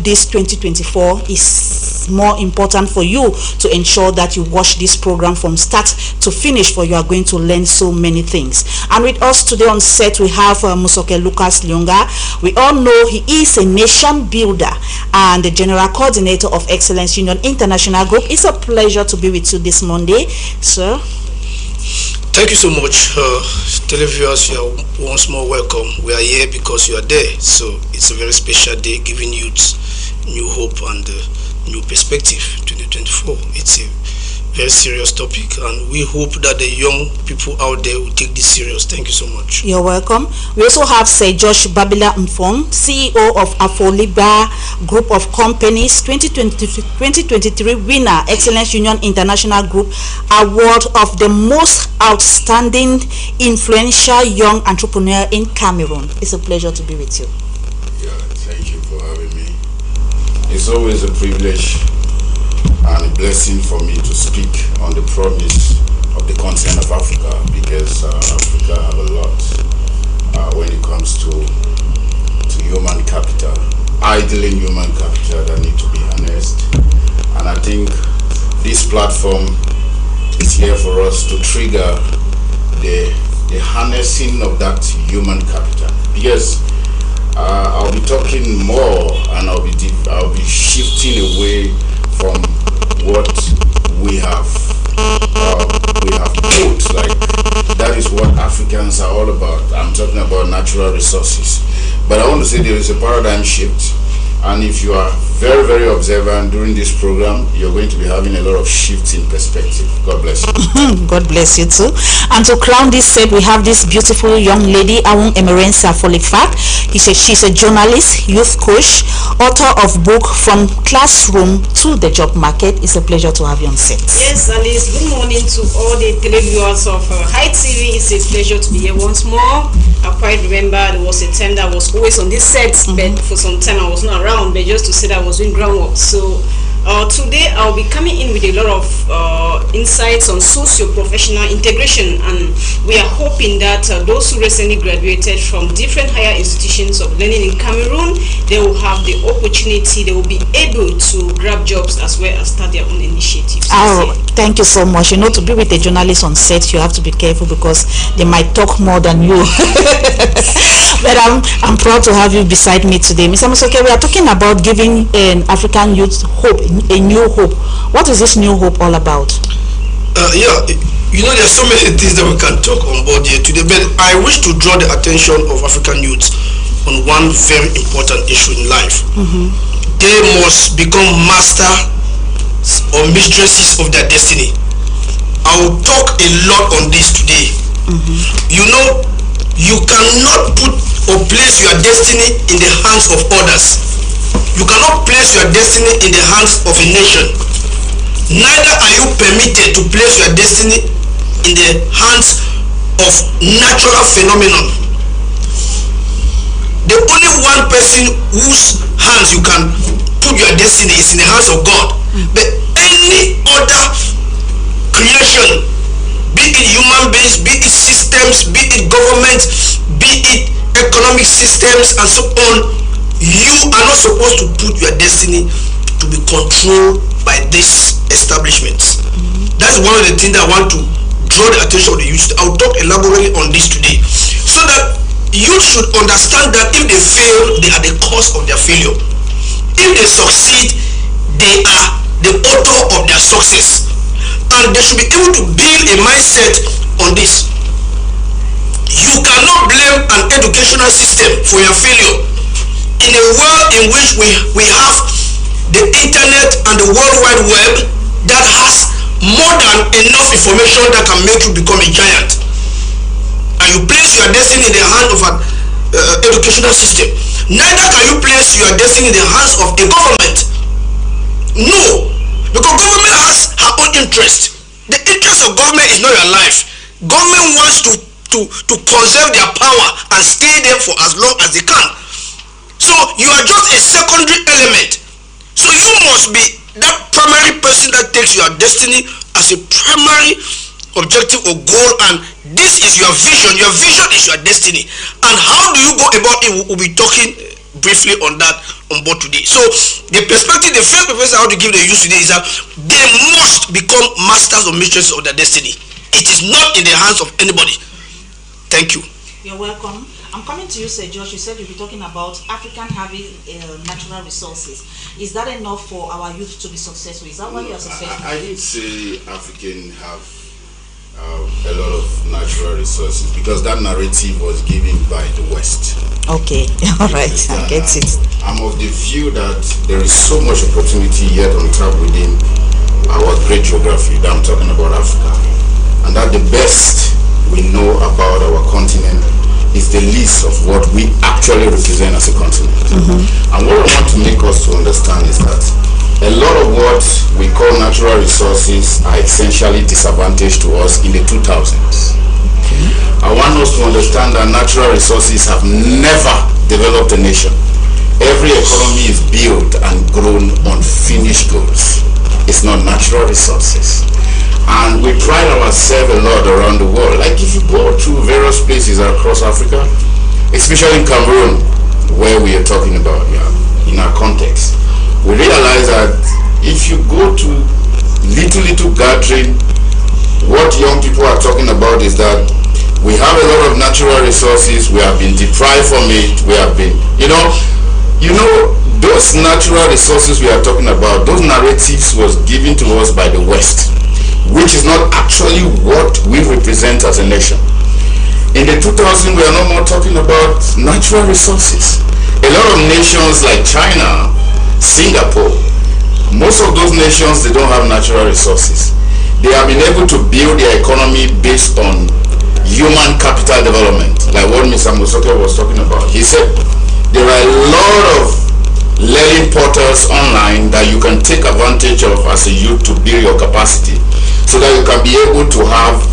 this 2024 is more important for you to ensure that you watch this program from start to finish, for you are going to learn so many things. And with us today on set we have Musoke Lucas Lyonga. We all know he is a nation builder and the general coordinator of Excellence Union International Group. It's a pleasure to be with you this Monday, sir. Thank you so much. Televiewers, you are once more welcome. We are here because you are there. So it's a very special day, giving youth new hope and new perspective. 2024. It's a very serious topic, and we hope that the young people out there will take this serious. Thank you so much. You're welcome. We also have Sir Josh Babila Mfon, CEO of Afoliba Group of Companies, 2023 winner, Excellence Union International Group Award of the most outstanding influential young entrepreneur in Cameroon. It's a pleasure to be with you. Yeah, thank you for having me. It's always a privilege and a blessing for me to speak on the promise of the continent of Africa, because Africa have a lot when it comes to human capital, idling human capital that need to be harnessed. And I think this platform is here for us to trigger the harnessing of that human capital, because I'll be talking more and I'll be shifting away from what we have built. Like, that is what Africans are all about. I'm talking about natural resources, but I want to say there is a paradigm shift, and if you are very, very observant during this program, you're going to be having a lot of shifts in perspective. God bless you. God bless you too. And to crown this set, we have this beautiful young lady, Awung Emerensa Folifak. She's a journalist, youth coach, author of book From Classroom to the Job Market. It's a pleasure to have you on set. Yes, Alice. Good morning to all the televiewers of High TV. It's a pleasure to be here once more. I quite remember there was a time that I was always on this set, but for some time I was not around, but just to say that I was doing groundwork. So today I'll be coming in with a lot of insights on socio-professional integration, and we are hoping that those who recently graduated from different higher institutions of learning in Cameroon, they will have the opportunity, they will be able to grab jobs as well as start their own initiatives. Oh, thank you so much. You know, to be with a journalist on set, you have to be careful because they might talk more than you. But I'm proud to have you beside me today. Mr. Musoke, we are talking about giving an African youth hope, a new hope. What is this new hope all about? Yeah, you know, there's so many things that we can talk on board here today, but I wish to draw the attention of African youth on one very important issue in life. They must become masters or mistresses of their destiny. I will talk a lot on this today. You know, you cannot put or place your destiny in the hands of others. You cannot place your destiny in the hands of a nation. Neither are you permitted to place your destiny in the hands of natural phenomenon. The only one person whose hands you can put your destiny is in the hands of God. But any other creation, be it human beings, be it systems, be it government, be it economic systems and so on, you are not supposed to put your destiny to be controlled by these establishments. That's one of the things that I want to draw the attention of the youth. I'll talk elaborately on this today, so that you should understand that if they fail, they are the cause of their failure. If they succeed, they are the author of their success, and they should be able to build a mindset on this. You cannot blame an educational system for your failure. In a world in which we have the internet and the World Wide Web that has more than enough information that can make you become a giant, and you place your destiny in the hand of an educational system, neither can you place your destiny in the hands of a government. No, because government has her own interest. The interest of government is not your life. Government wants to conserve their power and stay there for as long as they can. So you are just a secondary element. So you must be that primary person that takes your destiny as a primary objective or goal, and this is your vision. Your vision is your destiny. And how do you go about it? We'll be talking briefly on that on board today. So the perspective, the first perspective I want to give the youth today is that they must become masters or mistresses of their destiny. It is not in the hands of anybody. Thank you. You're welcome. I'm coming to you, Sir Josh. You said you'll be talking about African having natural resources. Is that enough for our youth to be successful? Is that why you are successful? I didn't say African have a lot of natural resources, because that narrative was given by the West. Okay, all right, I get it. I'm of the view that there is so much opportunity yet on tap within our great geography that I'm talking about, Africa, and that the best we know about our continent is the least of what we actually represent as a continent. And what I want to make us to understand is that a lot of what we call natural resources are essentially disadvantaged to us in the 2000s. I want us to understand that natural resources have never developed a nation. Every economy is built and grown on finished goods. It's not natural resources. And we pride ourselves a lot around the world. Like if you go to various places across Africa, especially in Cameroon, where we are talking about, in our context, we realize that if you go to little gathering, what young people are talking about is that we have a lot of natural resources, we have been deprived from it, we have been, you know, those natural resources we are talking about, those narratives was given to us by the West, which is not actually what we represent as a nation. In the 2000s, we are no more talking about natural resources. A lot of nations like China, Singapore, most of those nations, they don't have natural resources. They have been able to build their economy based on human capital development, like what Mr. Musoke was talking about. He said there are a lot of learning portals online that you can take advantage of as a youth to build your capacity, so that you can be able to have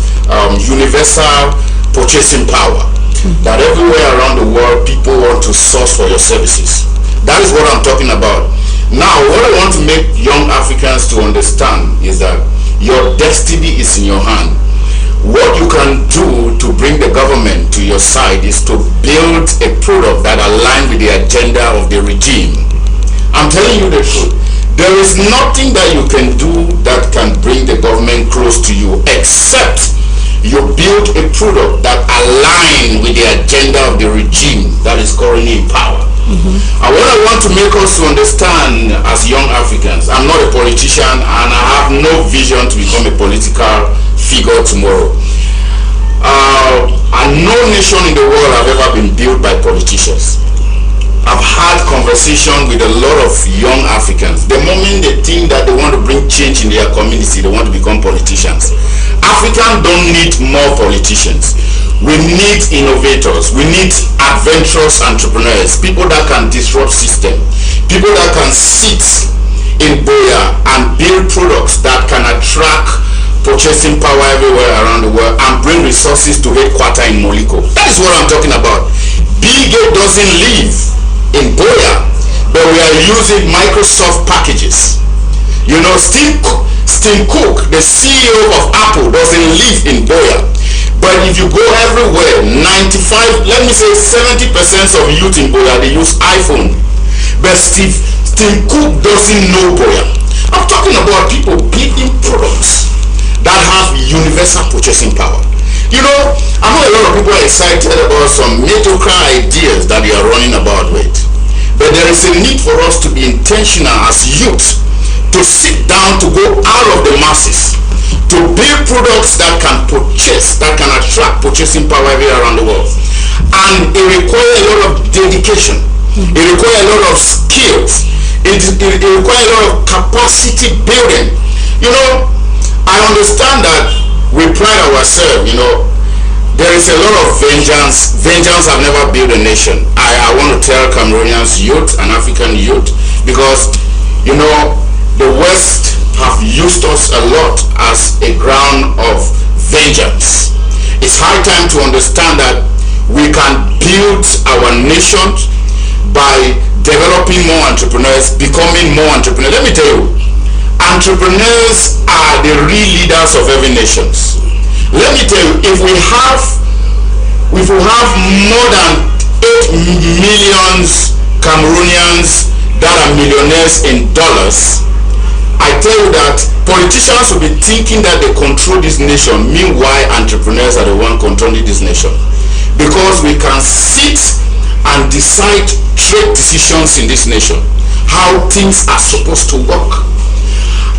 universal purchasing power, that everywhere around the world people want to source for your services. That is what I'm talking about. Now, what I want to make young Africans to understand is that your destiny is in your hand. What you can do to bring the government to your side is to build a product that aligns with the agenda of the regime. I'm telling you the truth. There is nothing that you can do that can bring the government close to you, except you build a product that aligns with the agenda of the regime that is currently in power. And what I want to make us to understand as young Africans, I'm not a politician and I have no vision to become a political figure tomorrow. And no nation in the world have ever been built by politicians. I've had conversation with a lot of young Africans. The moment they think that they want to bring change in their community, they want to become politicians. Africans don't need more politicians. We need innovators. We need adventurous entrepreneurs, people that can disrupt system, people that can sit in Boya and build products that can attract purchasing power everywhere around the world and bring resources to headquarters in Moliko. That is what I'm talking about. Bill Gates doesn't live in Boya, but we are using Microsoft packages. You know, Steve Cook, the CEO of Apple, doesn't live in Boya. But if you go everywhere, 95, let me say 70% of youth in Boya, they use iPhone. But Steve Cook doesn't know Boya. I'm talking about people building products that have universal purchasing power. You know, I know a lot of people are excited about some mediocre ideas that they are running about with. But there is a need for us to be intentional as youth, to sit down, to go out of the masses, to build products that can purchase, that can attract purchasing power everywhere around the world. And it requires a lot of dedication. It requires a lot of skills. It requires a lot of capacity building. You know, I understand that we pride ourselves, you know, there is a lot of vengeance. Vengeance have never built a nation. I want to tell Cameroonians youth and African youth, because, you know, the West have used us a lot as a ground of vengeance. It's high time to understand that we can build our nation by developing more entrepreneurs, becoming more entrepreneurs. Let me tell you, entrepreneurs are the real leaders of every nation. Let me tell you, if we have more than 8 million Cameroonians that are millionaires in dollars, I tell you that politicians will be thinking that they control this nation. Meanwhile, entrepreneurs are the one controlling this nation. Because we can sit and decide trade decisions in this nation, how things are supposed to work.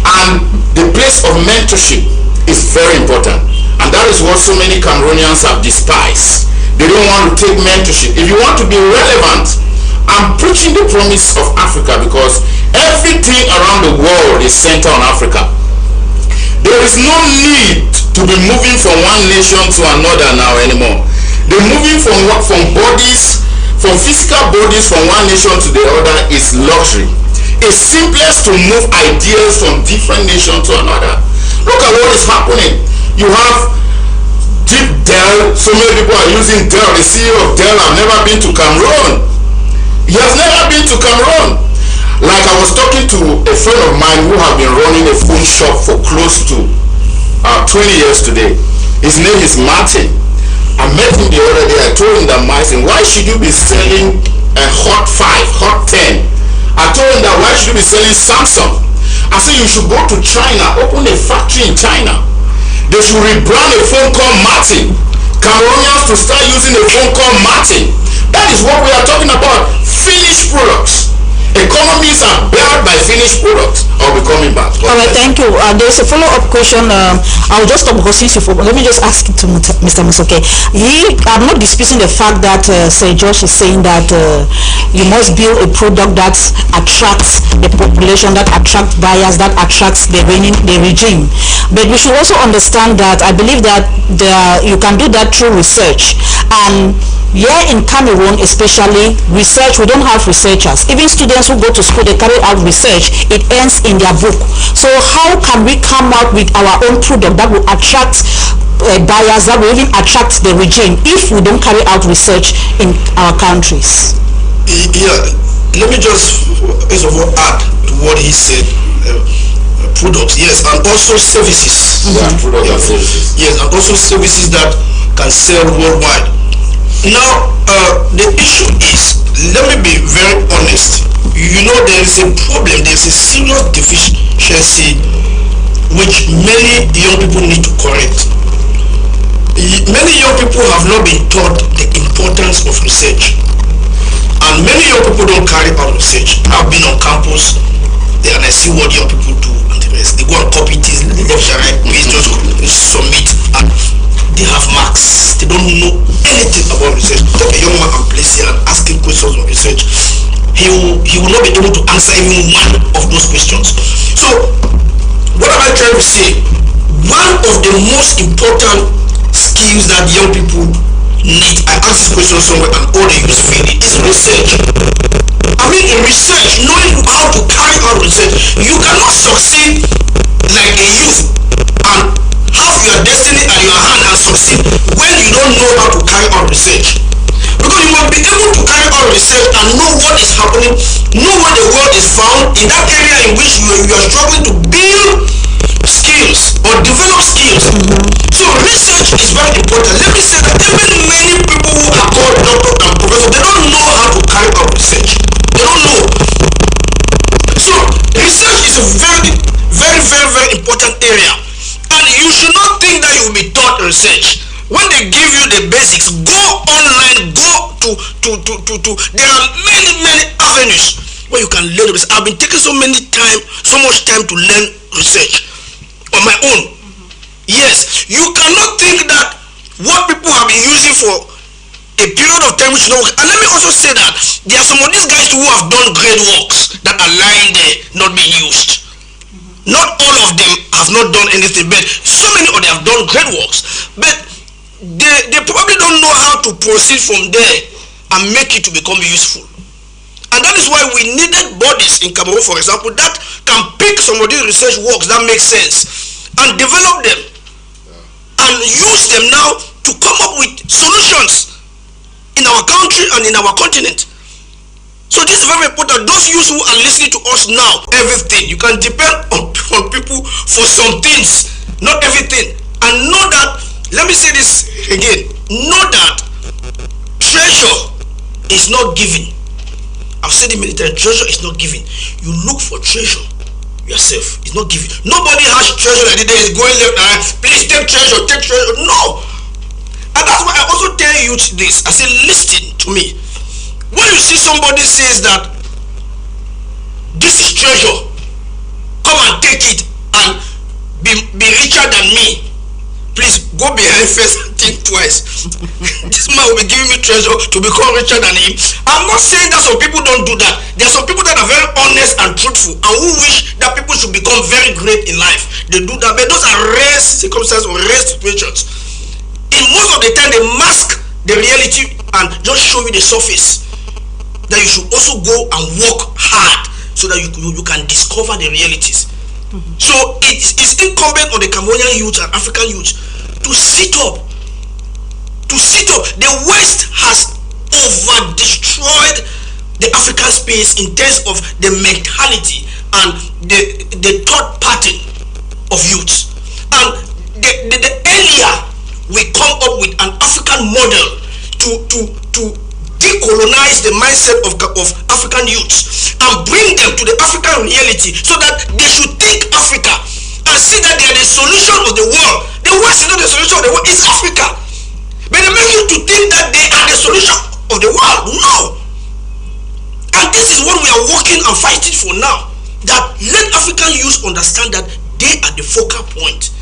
And the place of mentorship is very important. And that is what so many Cameroonians have despised. They don't want to take mentorship. If you want to be relevant, I'm preaching the promise of Africa because everything around the world is centered on Africa. There is no need to be moving from one nation to another now anymore. The moving from bodies, from physical bodies from one nation to the other is luxury. It's simplest to move ideas from different nation to another. Look at what is happening. You have Dell. So many people are using Dell. The CEO of Dell have never been to Cameroon. He has never been to Cameroon. Like I was talking to a friend of mine who have been running a phone shop for close to 20 years today. His name is Martin. I met him the other day. I told him that, Martin, why should you be selling a Hot 5, Hot 10? I told him that, why should you be selling Samsung? I said you should go to China, open a factory in China. They should rebrand a phone called Martin. Cameroonians to start using a phone called Martin. That is what we are talking about. Finished products. Economies are built by finished products. I'll be coming back. All right, thank you. There's a follow-up question. I'll just stop because let me just ask it to Mr. Musoke. I'm not disputing the fact that Sir Josh is saying that you must build a product that attracts the population, that attracts buyers, that attracts the regime. But we should also understand that I believe that you can do that through research. And here in Cameroon especially, research, we don't have researchers. Even students who go to school, they carry out research, it ends in their book. So how can we come out with our own product that will attract buyers, that will even attract the regime, if we don't carry out research in our countries? Yeah, let me just first of all add to what he said. Products, yes, and also services. Yeah, products and services. Yes, and also services that can sell worldwide. Now, the issue is, let me be very honest. You know, there is a problem, there is a serious deficiency which many young people need to correct. Many young people have not been taught the importance of research, and many young people don't carry out research. I've been on campus and I see what young people do, and they go and copy things, left and right, just submit, and they have marks. They don't know anything about research. Take a young man and place here and ask him questions of research. He will not be able to answer even one of those questions. So, what am I trying to say? One of the most important skills that young people need, I asked this question somewhere and all they use freely, is research. I mean, in research, knowing how to carry out research, you cannot succeed like a youth and have your destiny at your hand and succeed when you don't know how to carry out research. Because you must be able to carry out research and know what is happening, know where the world is found in that area in which you are struggling to build skills or develop skills. So research is very important. Let me say that even many people who are called doctors and professors, they don't know how to carry out research. They don't know. So research is a very, very, very, very important area. And you should not think that you will be taught research. When they give you the basics, go online, go to there are many avenues where you can learn research. I've been taking so much time to learn research on my own. Yes, you cannot think that what people have been using for a period of time which not work. And let me also say that there are some of these guys who have done great works that are lying there, not being used. Not all of them have not done anything, but so many of them have done great works. But they probably don't know how to proceed from there and make it to become useful. And that is why we needed bodies in Cameroon, for example, that can pick some of these research works that make sense and develop them and use them now to come up with solutions in our country and in our continent. So this is very important. Those youths who are listening to us now, everything, you can depend on people for some things, not everything. And know that, let me say this again, know that treasure is not given. I've said it many times, treasure is not given. You look for treasure yourself. It's not given. Nobody has treasure like that is going left and right. Please take treasure, take treasure. No. And that's why I also tell you this. I say, listen to me. When you see somebody says that this is treasure, come and take it and be richer than me, please go behind first and think twice. This man will be giving me treasure to become richer than him. I'm not saying that some people don't do that. There are some people that are very honest and truthful and who wish that people should become very great in life. They do that, but those are rare circumstances or rare situations. In most of the time, they mask the reality and just show you the surface. That you should also go and work hard so that you can discover the realities. So it's incumbent on the Cambodian youth and African youth to sit up. The West has over-destroyed the African space in terms of the mentality and the thought pattern of youth. And the earlier we come up with an African model to decolonize the mindset of African youths and bring them to the African reality so that they should think Africa and see that they are the solution of the world. The West is not the solution of the world, it's Africa. But they make you to think that they are the solution of the world. No. And this is what we are working and fighting for now. That let African youths understand that they are the focal point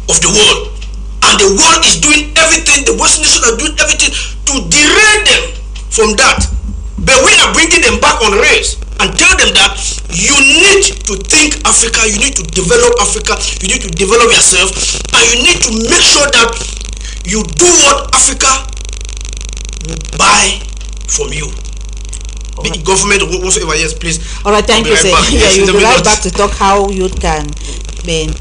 of the world. And the world is doing everything, the Western nations are doing everything to derail them from that. But we are bringing them back on rails and tell them that you need to think Africa, you need to develop Africa, you need to develop yourself, and you need to make sure that you do what Africa will buy from you. The government, whatsoever, yes, please. All right, thank you, sir. Yeah, you'll be right back to talk how you can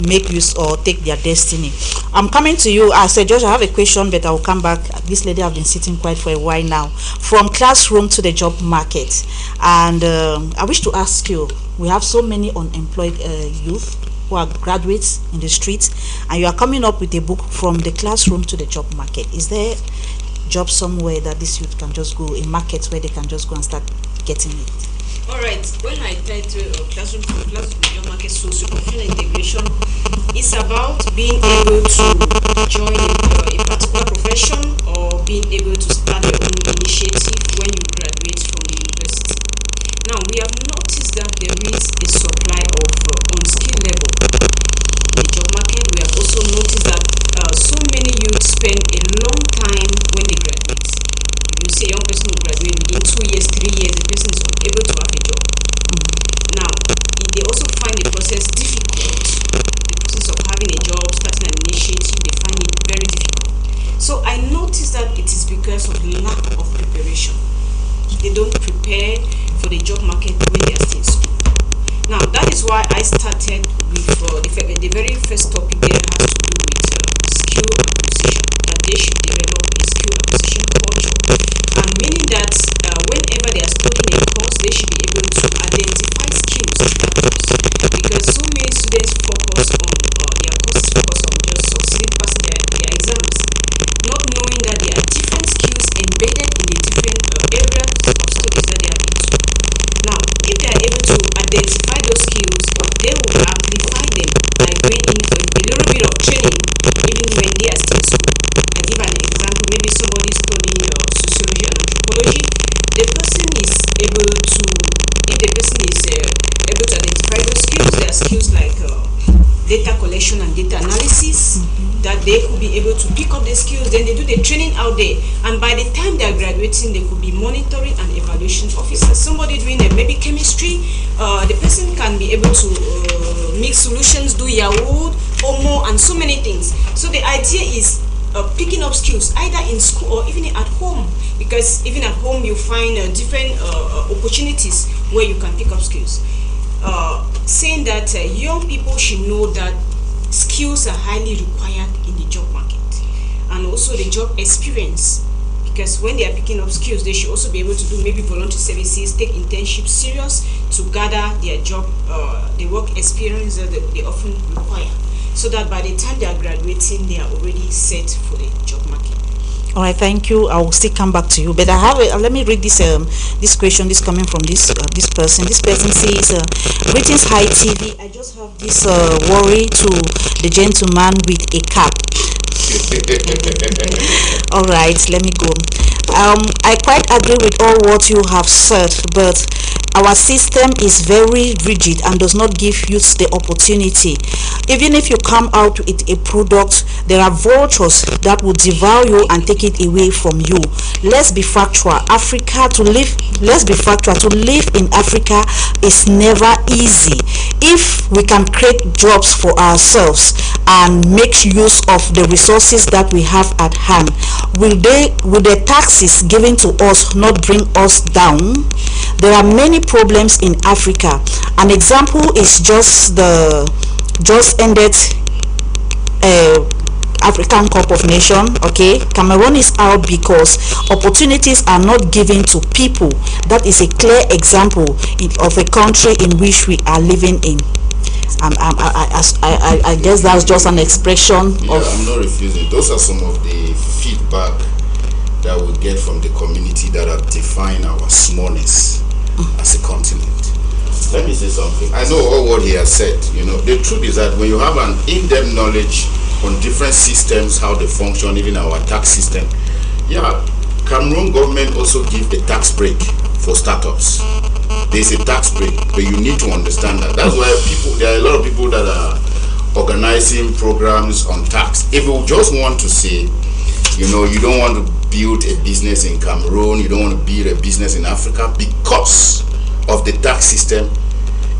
make use or take their destiny. I'm coming to you. I said, Josh, I have a question, but I will come back. This lady have been sitting quiet for a while now. From classroom to the job market, and I wish to ask you, we have so many unemployed youth who are graduates in the streets, and you are coming up with a book from the classroom to the job market. Is there job somewhere that this youth can just go, in markets where they can just go and start getting it? All right, when I title classroom to job market, socio-professional integration is about being able to join a particular profession or being able to start your own initiative when you graduate from the university. Now, we have noticed that there is a supply of unskilled labor in the job market. We have also noticed that so many youth spend a long time when they graduate. If you see a young person who graduates within 2 years, 3 years, the person is unable to have a job. Now, they also find the process difficult. The process of having a job, starting an initiative, they find it very difficult. So I noticed that it is because of lack of preparation. They don't prepare for the job market when they are still in school. Now, that is why I started with the very first topic there has to do with skill acquisition, that they should develop a skill acquisition culture. And meaning that whenever they are studying a course, they should be able to identify skills in that course. Because so many students focus on their courses, focus on just succeeding, passing their exams, not knowing that there are different skills embedded in the different areas of studies that they are into. Now, if they are able to identify those skills, they will amplify them by going in for a little bit of training even when they are still in school. I give an example. Maybe somebody is studying sociology and anthropology. The person is able to, if the person is able to identify those skills, there are skills like data collection and data analysis, that they could be able to pick up the skills, then they do the training out there, and by the time they are graduating, they could be monitoring and evaluation officers. Somebody doing maybe chemistry, the person can be able to make solutions, do Yahoo, Omo, and so many things. So the idea is picking up skills either in school or even at home, because even at home you find different opportunities where you can pick up skills. Saying that young people should know that skills are highly required in the job market, and also the job experience, because when they are picking up skills, they should also be able to do maybe voluntary services, take internships serious to gather their job, the work experience that they often require, so that by the time they are graduating, they are already set for the job market. All right, thank you. I will still come back to you, but I have let me read this this question. This coming from this person. This person says, "Greetings, High TV. I just have this worry to the gentleman with a cap." All right, let me go. I quite agree with all what you have said, but our system is very rigid and does not give youth the opportunity. Even if you come out with a product, there are vultures that will devour you and take it away from you. Let's be factual. Let's be factual. To live in Africa is never easy. If we can create jobs for ourselves and make use of the resources that we have at hand, will the taxes given to us not bring us down? There are many problems in Africa. An example is just ended African Cup of Nations. Okay, Cameroon is out because opportunities are not given to people. That is a clear example of a country in which we are living in. I guess that's just an expression of. I'm not refusing. Those are some of the feedback that we get from the community that have defined our smallness as a continent. Let me say something. I know all what he has said. The truth is that when you have an in-depth knowledge on different systems, how they function, even our tax system, Cameroon government also give a tax break for startups. There's a tax break, but you need to understand that. That's why there are a lot of people that are organizing programs on tax. If you just want to say, you don't want to build a business in Cameroon, you don't want to build a business in Africa because of the tax system.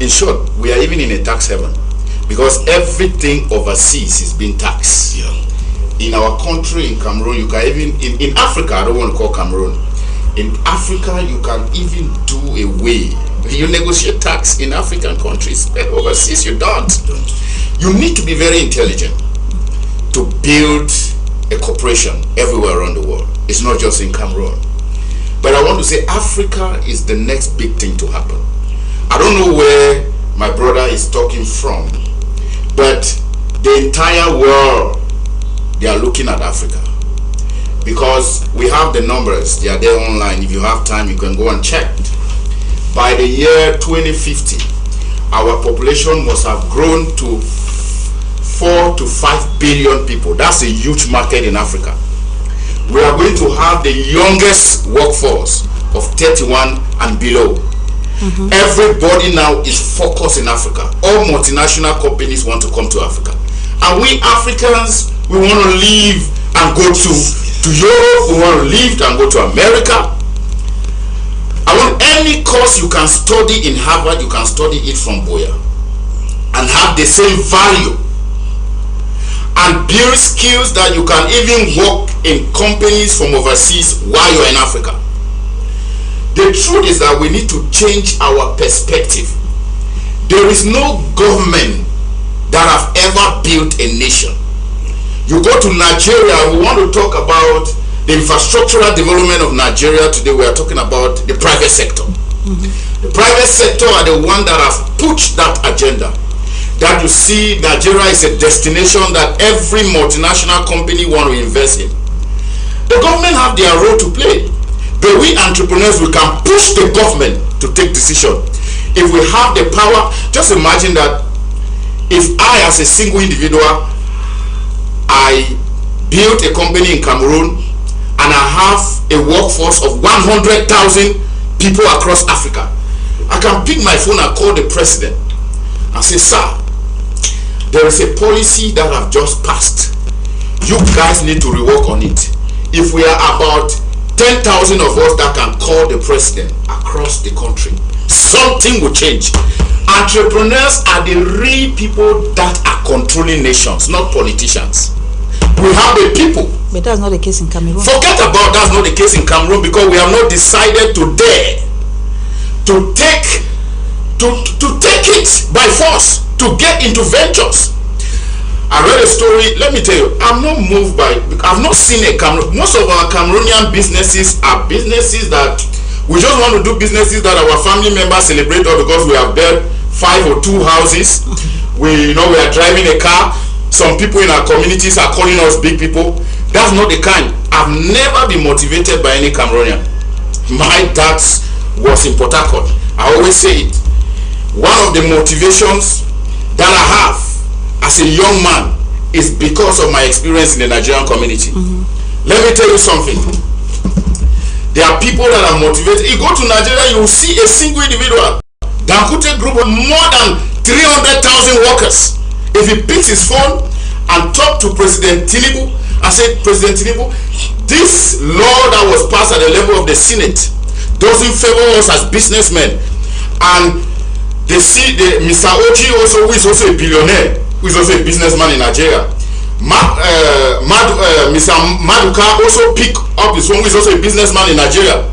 In short, we are even in a tax heaven because everything overseas is being taxed. In our country, in Cameroon, you can even in Africa, I don't want to call Cameroon, in Africa you can even do away, you negotiate tax in African countries, but overseas you don't. You need to be very intelligent to build a corporation everywhere around the world. It's not just in Cameroon. But I want to say Africa is the next big thing to happen. I don't know where my brother is talking from, but the entire world, they are looking at Africa because we have the numbers. They are there online. If you have time, you can go and check. By the year 2050, our population must have grown to 4 to 5 billion people. That's a huge market in Africa. We are going to have the youngest workforce of 31 and below. Everybody now is focused in Africa. All multinational companies want to come to Africa. And we Africans, we want to leave and go to Europe. We want to leave and go to America. I want any course you can study in Harvard, you can study it from Boya and have the same value and build skills that you can even work in companies from overseas while you're in Africa. The truth is that we need to change our perspective. There is no government that have ever built a nation. You go to Nigeria, we want to talk about the infrastructural development of Nigeria. Today we are talking about the private sector. The private sector are the one that have pushed that agenda. That you see Nigeria is a destination that every multinational company want to invest in. The government have their role to play. But we entrepreneurs, we can push the government to take decision. If we have the power, just imagine that if I as a single individual, I built a company in Cameroon and I have a workforce of 100,000 people across Africa, I can pick my phone and call the president and say, sir, there is a policy that I've just passed. You guys need to rework on it. If we are about 10,000 of us that can call the president across the country, something will change. Entrepreneurs are the real people that are controlling nations, not politicians. We have the people. But that's not the case in Cameroon. Forget about that's not the case in Cameroon because we have not decided to dare to take it by force, to get into ventures. I read a story. Let me tell you, I'm not moved by. I've not seen a Cameroon. Most of our Cameroonian businesses are businesses that we just want to do businesses that our family members celebrate, or because we have built 5 or 2 houses. We are driving a car. Some people in our communities are calling us big people. That's not the kind. I've never been motivated by any Cameroonian. My dad was in Port Harcourt. I always say it. One of the motivations that I have as a young man is because of my experience in the Nigerian community. Let me tell you something. There are people that are motivated. You go to Nigeria, you will see a single individual. Dangote Group of more than 300,000 workers. If he picks his phone and talk to President Tinubu and say, President Tinubu, this law that was passed at the level of the Senate doesn't favor us as businessmen. And they see Mr. Oji also, who is also a billionaire, who is also a businessman in Nigeria. Mr. Maduka also pick up his phone, who is also a businessman in Nigeria.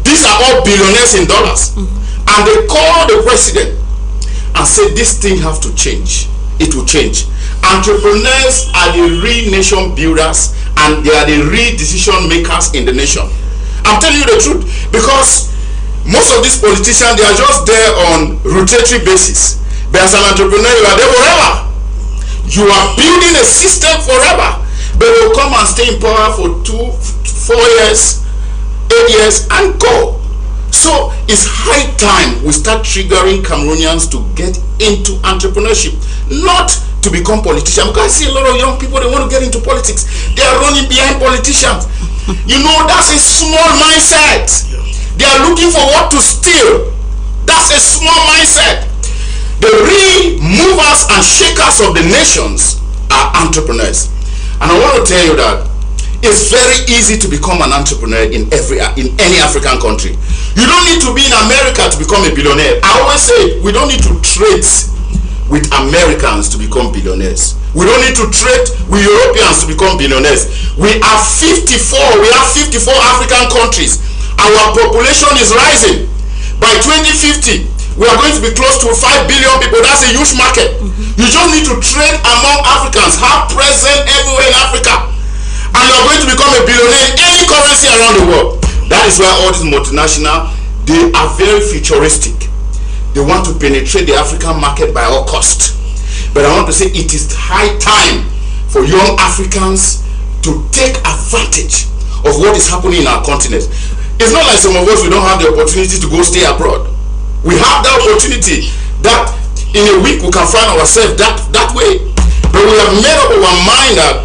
These are all billionaires in dollars. And they call the president and say this thing have to change. It will change. Entrepreneurs are the real nation builders, and they are the real decision makers in the nation. I'm telling you the truth, because most of these politicians, they are just there on rotatory basis. But as an entrepreneur, you are there forever. You are building a system forever. But they will come and stay in power for 2, 4 years, 8 years, and go. So it's high time we start triggering Cameroonians to get into entrepreneurship, not to become politicians. Because I see a lot of young people, they want to get into politics. They are running behind politicians. You know, that's a small mindset. They are looking for what to steal. That's a small mindset. The real movers and shakers of the nations are entrepreneurs. And I want to tell you that it's very easy to become an entrepreneur in any African country. You don't need to be in America to become a billionaire. I always say we don't need to trade with Americans to become billionaires. We don't need to trade with Europeans to become billionaires. We have 54 African countries. Our population is rising. By 2050, we are going to be close to 5 billion people. That's a huge market. You just need to trade among Africans, have presence everywhere in Africa, and you are going to become a billionaire in any currency around the world. That is why all these multinationals, they are very futuristic. They want to penetrate the African market by all costs. But I want to say it is high time for young Africans to take advantage of what is happening in our continent. It's not like some of us, we don't have the opportunity to go stay abroad. We have that opportunity that in a week we can find ourselves that way. But we have made up our mind that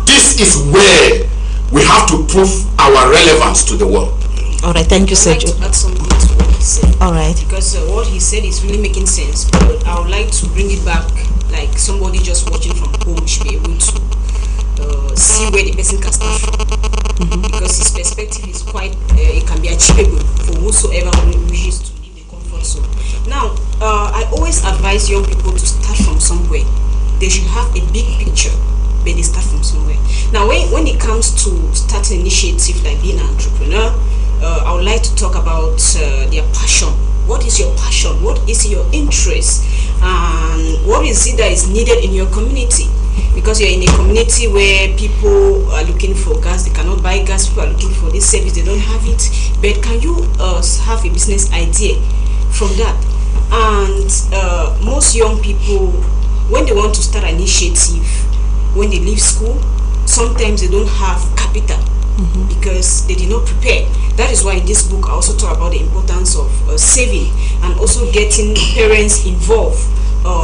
this is where we have to prove our relevance to the world. All right, thank you, I'd like Sergio. to add something to what he said. All right. Because what he said is really making sense. But I would like to bring it back, like somebody just watching from home should be able to see where the person can start from. Because his perspective is quite, it can be achievable for whosoever wishes to leave the comfort zone. Now, I always advise young people to start from somewhere. They should have a big picture, but they start from somewhere. Now, when it comes to starting initiative like being an entrepreneur, I would like to talk about their passion. What is your passion? What is your interest? And what is it that is needed in your community? Because you're in a community where people are looking for gas, they cannot buy gas, people are looking for this service, they don't have it. But can you have a business idea from that? And most young people, when they want to start an initiative, when they leave school, sometimes they don't have capital because they did not prepare. That is why in this book I also talk about the importance of saving and also getting parents involved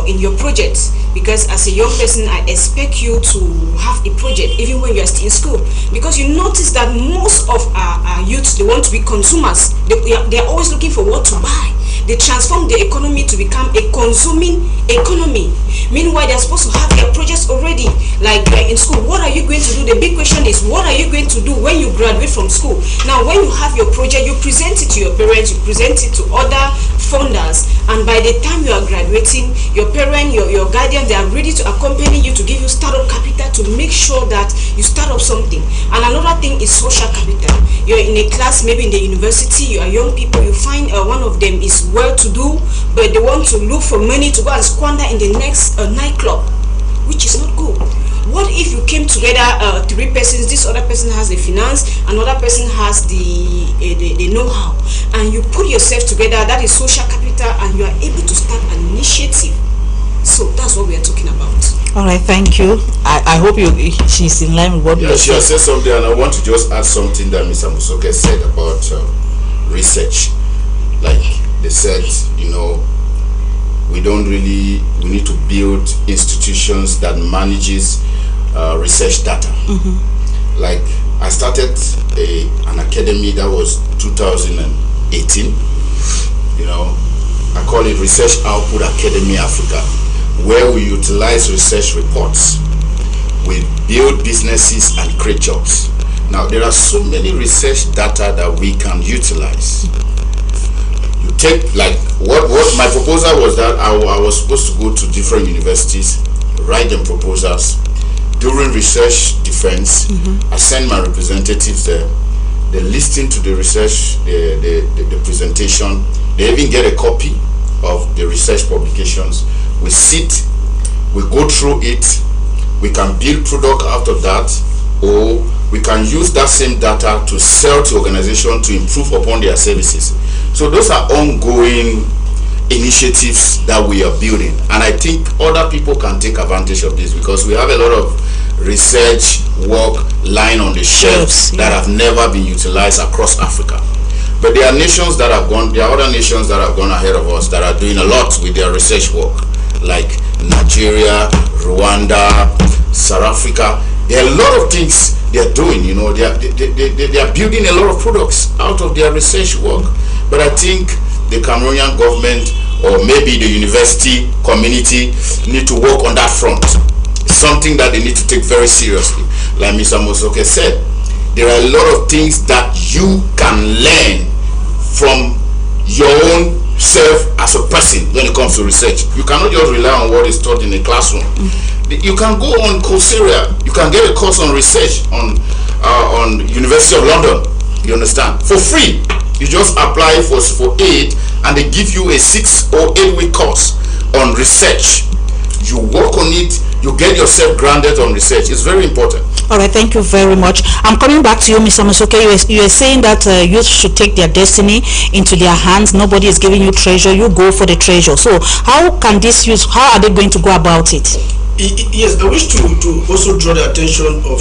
in your projects, because as a young person I expect you to have a project even when you are still in school, because you notice that most of our youths, they want to be consumers. They are always looking for what to buy. They transform the economy to become a consuming economy. Meanwhile, they're supposed to have their projects already, like in school. What are you going to do? The big question is, what are you going to do when you graduate from school? Now, when you have your project, you present it to your parents, you present it to other funders, and by the time you are graduating, your parent, your guardian, they are ready to accompany you to give you startup capital to make sure that you start up something. And another thing is social capital. You're in a class, maybe in the university, you are young people, you find one of them is well-to-do, but they want to look for money to go and squander in the next nightclub, which is not good. What if you came together, 3 persons, this other person has the finance, another person has the know-how, and you put yourself together, that is social capital, and you are able to start an initiative. So that's what we are talking about. All right, thank you. I hope she's in line with what Yeah, you she has said. said something, and I want to just add something that Mr. Musoke said about research. Like they said, we need to build institutions that manages research data. Like I started an academy that was 2018. I call it Research Output Academy Africa, where we utilize research reports, we build businesses and create jobs. Now there are so many research data that we can utilize. You take, like what my proposal was, that I was supposed to go to different universities, write them proposals. During research defense, I send my representatives there. They listen to the research, the presentation. They even get a copy of the research publications. We sit, we go through it. We can build product out of that, or we can use that same data to sell to organizations to improve upon their services. So those are ongoing initiatives that we are building, and I think other people can take advantage of this, because we have a lot of research work lying on the shelves that have never been utilized across Africa. But there are nations that have gone, there are other nations that have gone ahead of us that are doing a lot with their research work, like Nigeria, Rwanda, South Africa. There are a lot of things they are doing. They are building a lot of products out of their research work. But I think the Cameroonian government, or maybe the university community, need to work on that front. Something that they need to take very seriously. Like Mr. Musoke said, there are a lot of things that you can learn from your own self as a person when it comes to research. You cannot just rely on what is taught in the classroom. You can go on Coursera. You can get a course on research on University of London. You understand? For free. You just apply for aid, and they give you a 6 or 8 week course on research. You work on it, you get yourself grounded on research. It's very important. All right, thank you very much. I'm coming back to you, Mr. Musoke. You are saying that youth should take their destiny into their hands. Nobody is giving you treasure. You go for the treasure. So how can this youth, how are they going to go about it? Yes, I wish to also draw the attention of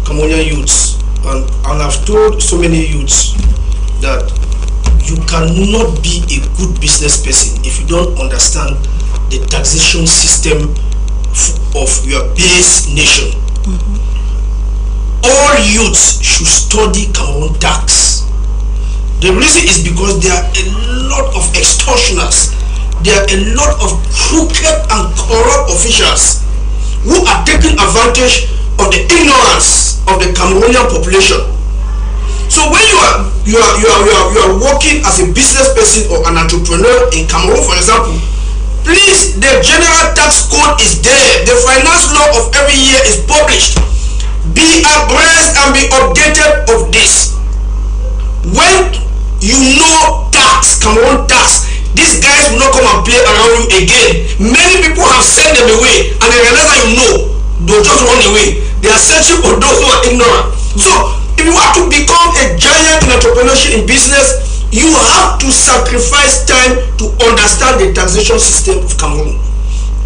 Cameroonian youths, and I've told so many youths that you cannot be a good business person if you don't understand the taxation system of your base nation. All youths should study Cameroon tax. The reason is because there are a lot of extortioners, there are a lot of crooked and corrupt officials who are taking advantage of the ignorance of the Cameroonian population. So when you are working as a business person or an entrepreneur in Cameroon, for example, please, the general tax code is there. The finance law of every year is published. Be abreast and be updated of this. When you know tax, Cameroon tax, these guys will not come and play around you again. Many people have sent them away, and they realize that they'll just run away. They are searching for those who are ignorant. So if you want to become a giant in entrepreneurship, in business, you have to sacrifice time to understand the taxation system of Cameroon.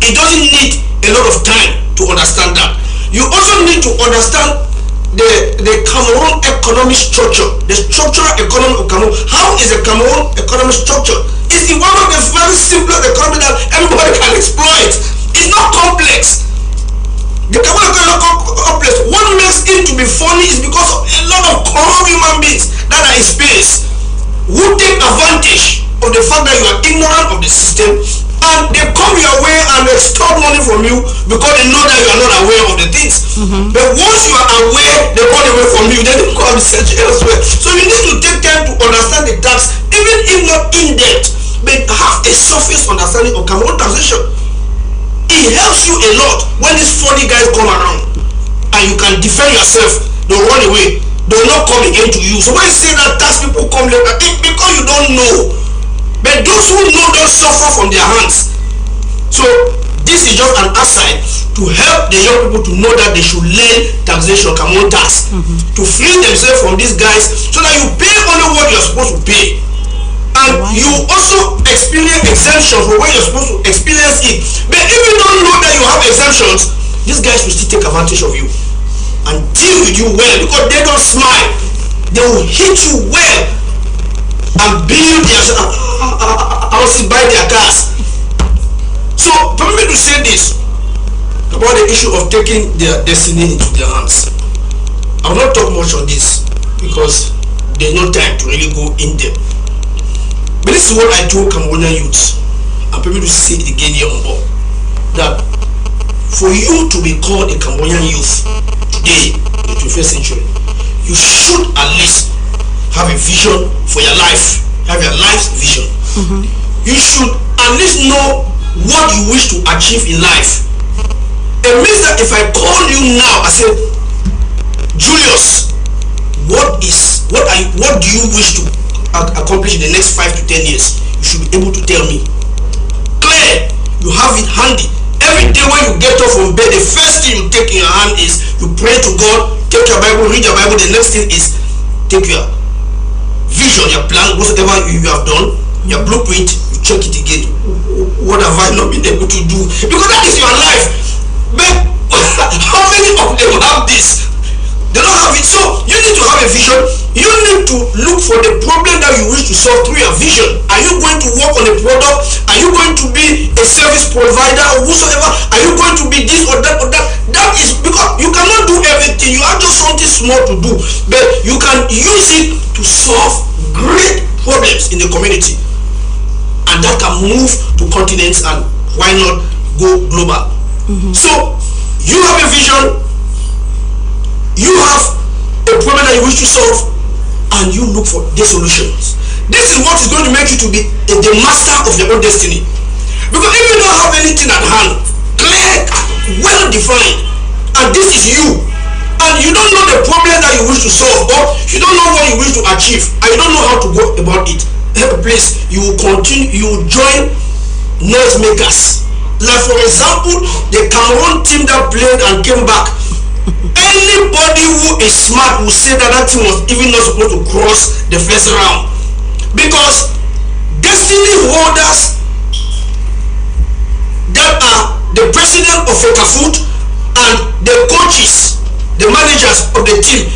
It doesn't need a lot of time to understand that. You also need to understand the Cameroon economic structure, the structural economy of Cameroon. How is the Cameroon economic structure? It's one of the very simplest economy that everybody can exploit. It's not complex. The Cameroon economy is not complex. What makes it to be funny is because of a lot of corrupt human beings that are in space, who take advantage of the fact that you are ignorant of the system, and they come your way and extort money from you because they know that you are not aware of the things. But once you are aware, they run away from you. Then they go and search elsewhere. So you need to take time to understand the tax, even if not in depth, but have a surface understanding of Cameroon taxation. It helps you a lot when these funny guys come around, and you can defend yourself. They'll run away. They will not come again to you. So when you say that tax people come later, it's because you don't know. But those who know don't suffer from their hands. So this is just an aside to help the young people to know that they should learn taxation, Cameroon tax, to free themselves from these guys, so that you pay only what you're supposed to pay. And you also experience exemption for when you're supposed to experience it. But if you don't know that you have exemption situations, these guys will still take advantage of you and deal with you well, because they don't smile. They will hit you well and build their houses, buy their cars. So permit me to say this about the issue of taking their destiny into their hands. I will not talk much on this because there's no time to really go in depth. But this is what I told Cambodian youths, and permit me to say it again here on board, that for you to be called a Cambodian youth today in the 21st century, you should at least have a vision for your life, have your life's vision. You should at least know what you wish to achieve in life. It means that if I call you now, I say, Julius, what do you wish to accomplish in the next 5 to 10 years? You should be able to tell me. Clear, you have it handy. Every day when you get up from bed, the first thing you take in your hand is you pray to God, take your Bible, read your Bible. The next thing is take your vision, your plan, whatever you have done, your blueprint, you check it again. What have I not been able to do? Because that is your life. But how many of them have this? They don't have it. So you need to have a vision. You need to look for the problem that you wish to solve through your vision. Are you going to work on a product? Are you going to be a service provider or whosoever? Are you going to be this or that or that? That is because you cannot do everything. You have just something small to do, but you can use it to solve great problems in the community, and that can move to continents, and why not go global? So you have a vision, you have a problem that you wish to solve, and you look for the solutions. This is what is going to make you to be the master of your own destiny. Because if you don't have anything at hand, clear, well defined, and this is you, and you don't know the problem that you wish to solve, or you don't know what you wish to achieve, and you don't know how to go about it, please, you will continue, you will join noisemakers. Like for example, the Cameroon team that played and came back. Anybody who is smart will say that that team was even not supposed to cross the first round, because destiny holders that are the president of FECAFOOT and the coaches, the managers of the team,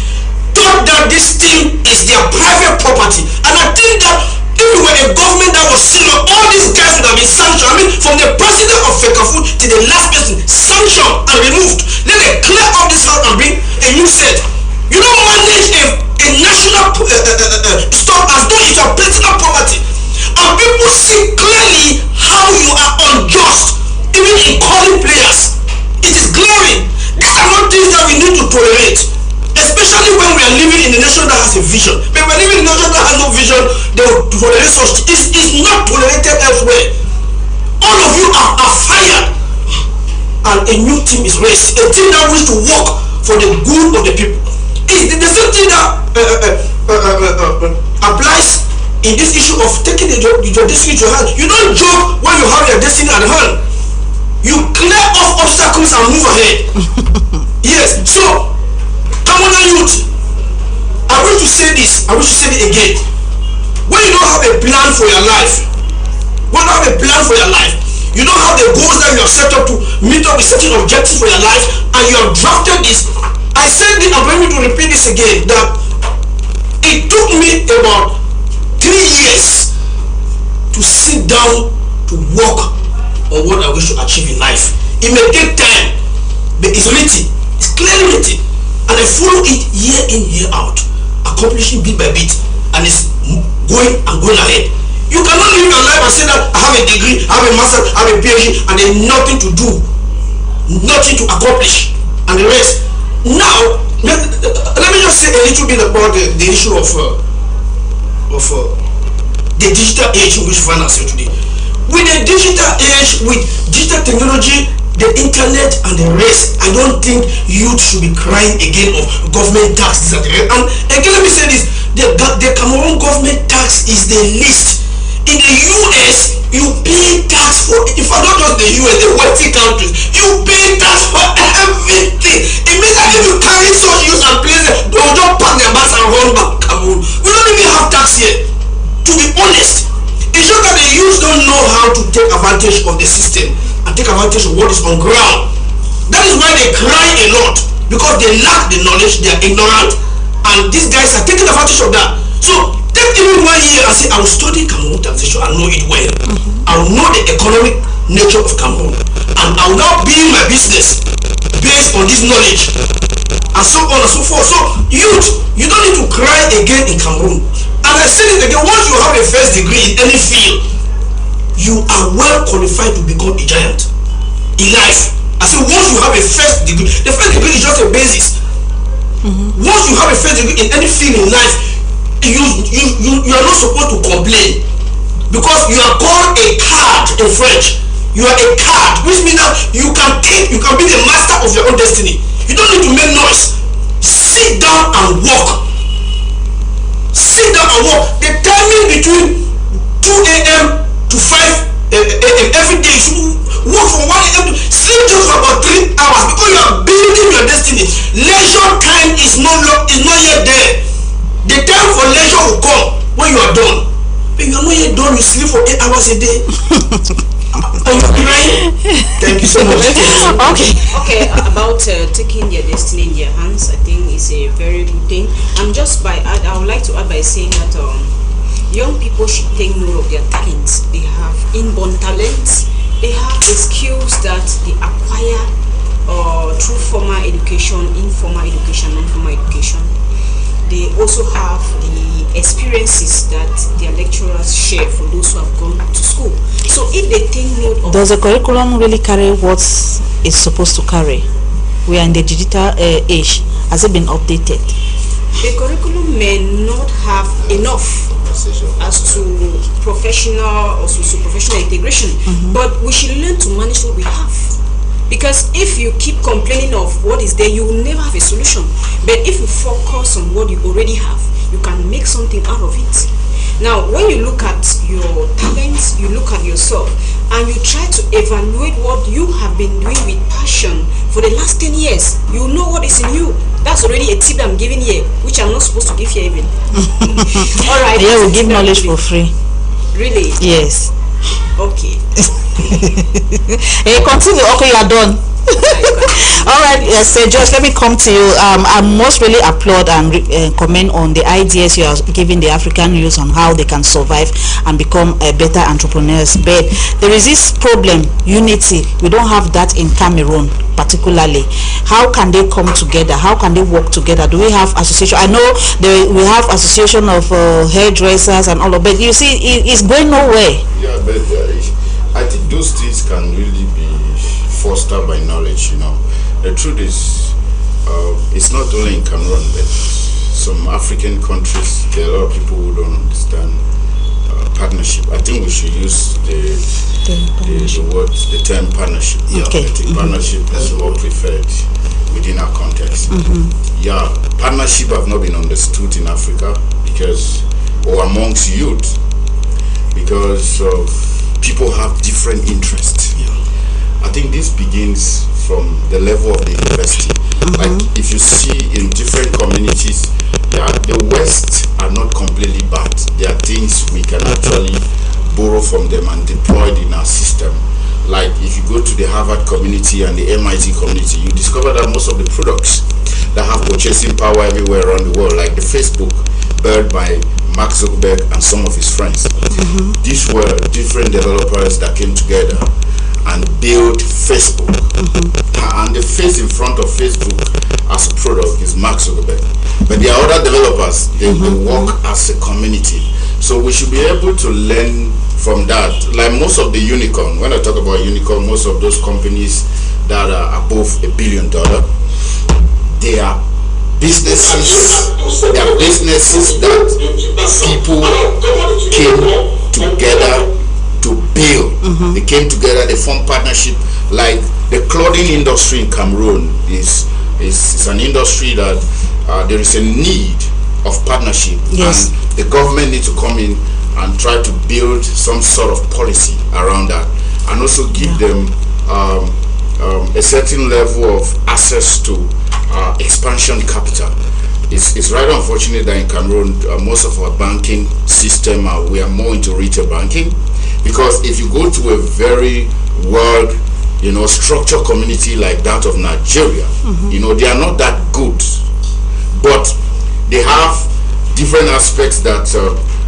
thought that this team is their private property. And I think that if we were a government that was serious, all these guys would have been sanctioned. I mean, from the president of FECAFOOT to the last person, sanctioned and removed. Let them clear up this house and bring a new set. You don't manage a national stock as though it's your personal property. And people see clearly how you are unjust, even in calling players. It is glaring. These are not things that we need to tolerate, especially when we are living in a nation that has a vision. But we're living in a nation that has no vision, they will tolerate such. It's not tolerated elsewhere. All of you are fired, and a new team is raised, a team that wishes to work for the good of the people. It's the same thing that applies in this issue of taking your destiny to your hand. You don't joke when you have your destiny at hand. You clear off obstacles and move ahead. Yes, so Cambodian youth, I wish to say this, I wish to say it again. When you don't have a plan for your life, you don't have the goals that you have set up to meet up with certain objectives for your life, and you have drafted this. I said this, I'm going to repeat this again, that it took me about 3 years to sit down to work on what I wish to achieve in life. It may take time, but it's written, it's clearly written, and I follow it year in, year out, accomplishing bit by bit, and it's going and going ahead. You cannot live your life and say that I have a degree, I have a master, I have a PhD, and there's nothing to do, nothing to accomplish, and the rest. Now, let me just say a little bit about the issue of the digital age in which we find ourselves today. With the digital age, with digital technology, the internet and the rest, I don't think youth should be crying again of government tax. And again, let me say this, the Cameroon government tax is the least. In the US, you pay tax for, if I not just the US, the wealthy countries, you pay tax for everything. It means that if you carry such use and places, they will just pack their bags and run back Cameroon. We don't even have tax here, to be honest. It's just that the youth don't know how to take advantage of the system and take advantage of what is on ground. That is why they cry a lot, because they lack the knowledge, they are ignorant, and these guys are taking advantage of that. So take even 1 year and say, I will study Cameroon taxation and know it well. I will know the economic nature of Cameroon, and I will now build my business based on this knowledge, and so on and so forth. So youth, you don't need to cry again in Cameroon. And I say it again, once you have a first degree in any field, you are well qualified to become a giant in life. I say once you have a first degree, the first degree is just a basis. Once you have a first degree in any field in life, you are not supposed to complain, because you are called a card in French. You are a card, which means that you can think, you can be the master of your own destiny. You don't need to make noise. Sit down and walk. Sit down and walk. The timing between 2 a.m. to 5 a.m. every day, you should work from 1 a.m. to sleep just for about 3 hours, because you are building your destiny. Leisure time is not yet there. The time for leisure will come when you are done. When you are not yet done, you sleep for 8 hours a day. Thank you so much. Okay, about taking their destiny in their hands, I think it's a very good thing. And just I would like to add by saying that young people should take note of their talents. They have inborn talents. They have the skills that they acquire through formal education, informal education, non-formal education. They also have the experiences that their lecturers share for those who have gone to school. So if they take note of... Does the curriculum really carry what it's supposed to carry? We are in the digital age. Has it been updated? The curriculum may not have enough as to professional or socio-professional integration, but we should learn to manage what we have. Because if you keep complaining of what is there, you will never have a solution. But if you focus on what you already have, you can make something out of it. Now, when you look at your talents, you look at yourself, and you try to evaluate what you have been doing with passion for the last 10 years, you know what is in you. That's already a tip I'm giving here, which I'm not supposed to give here even. All right. Yeah, we give knowledge for free. Really? Yes. Okay. Hey, continue. Okay, you are done. All right, yes, Josh, let me come to you. I must really applaud and comment on the ideas you are giving the African youth on how they can survive and become better entrepreneurs. But there is this problem, unity. We don't have that in Cameroon particularly. How can they come together? How can they work together? Do we have association? I know we have association of hairdressers and all of that. You see, it's going nowhere. Yeah, but I think those things can really be fostered by knowledge. You know, the truth is, it's not only in Cameroon, but some African countries. There are a lot of people who don't understand partnership. I think we should use the term partnership. Yeah, okay. I think partnership is more preferred within our context. Yeah, partnership have not been understood in Africa because, or amongst youth, because people have different interests. I think this begins from the level of the university. Like if you see in different communities, the West are not completely bad. There are things we can actually borrow from them and deploy in our system. Like if you go to the Harvard community and the MIT community, you discover that most of the products that have purchasing power everywhere around the world, like the Facebook built by Mark Zuckerberg and some of his friends. These were different developers that came together and build Facebook. And the face in front of Facebook as a product is Mark Zuckerberg. But there are other developers, they work as a community. So we should be able to learn from that. Like most of the unicorn, when I talk about unicorn, most of those companies that are above $1 billion, they are businesses that people came together to build. They came together, they formed partnership. Like the clothing industry in Cameroon is an industry that there is a need of partnership. Yes. And the government needs to come in and try to build some sort of policy around that, and also give them a certain level of access to expansion capital. It's rather unfortunate that in Cameroon, most of our banking system, we are more into retail banking, because if you go to a very structured community like that of Nigeria. They are not that good, but they have different aspects that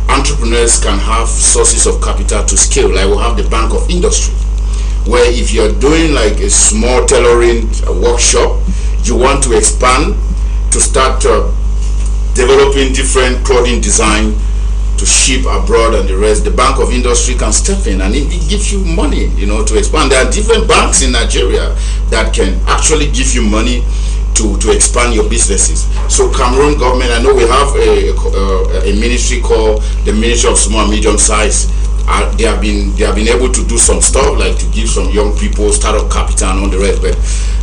entrepreneurs can have sources of capital to scale. Like we have the Bank of Industry, where if you're doing like a small tailoring workshop, you want to expand to start developing different clothing design to ship abroad and the rest, the Bank of Industry can step in and it gives you money, to expand. There are different banks in Nigeria that can actually give you money to expand your businesses. So Cameroon government, I know we have a ministry called the Ministry of Small and Medium Size. They have been able to do some stuff like to give some young people startup capital and all the rest, but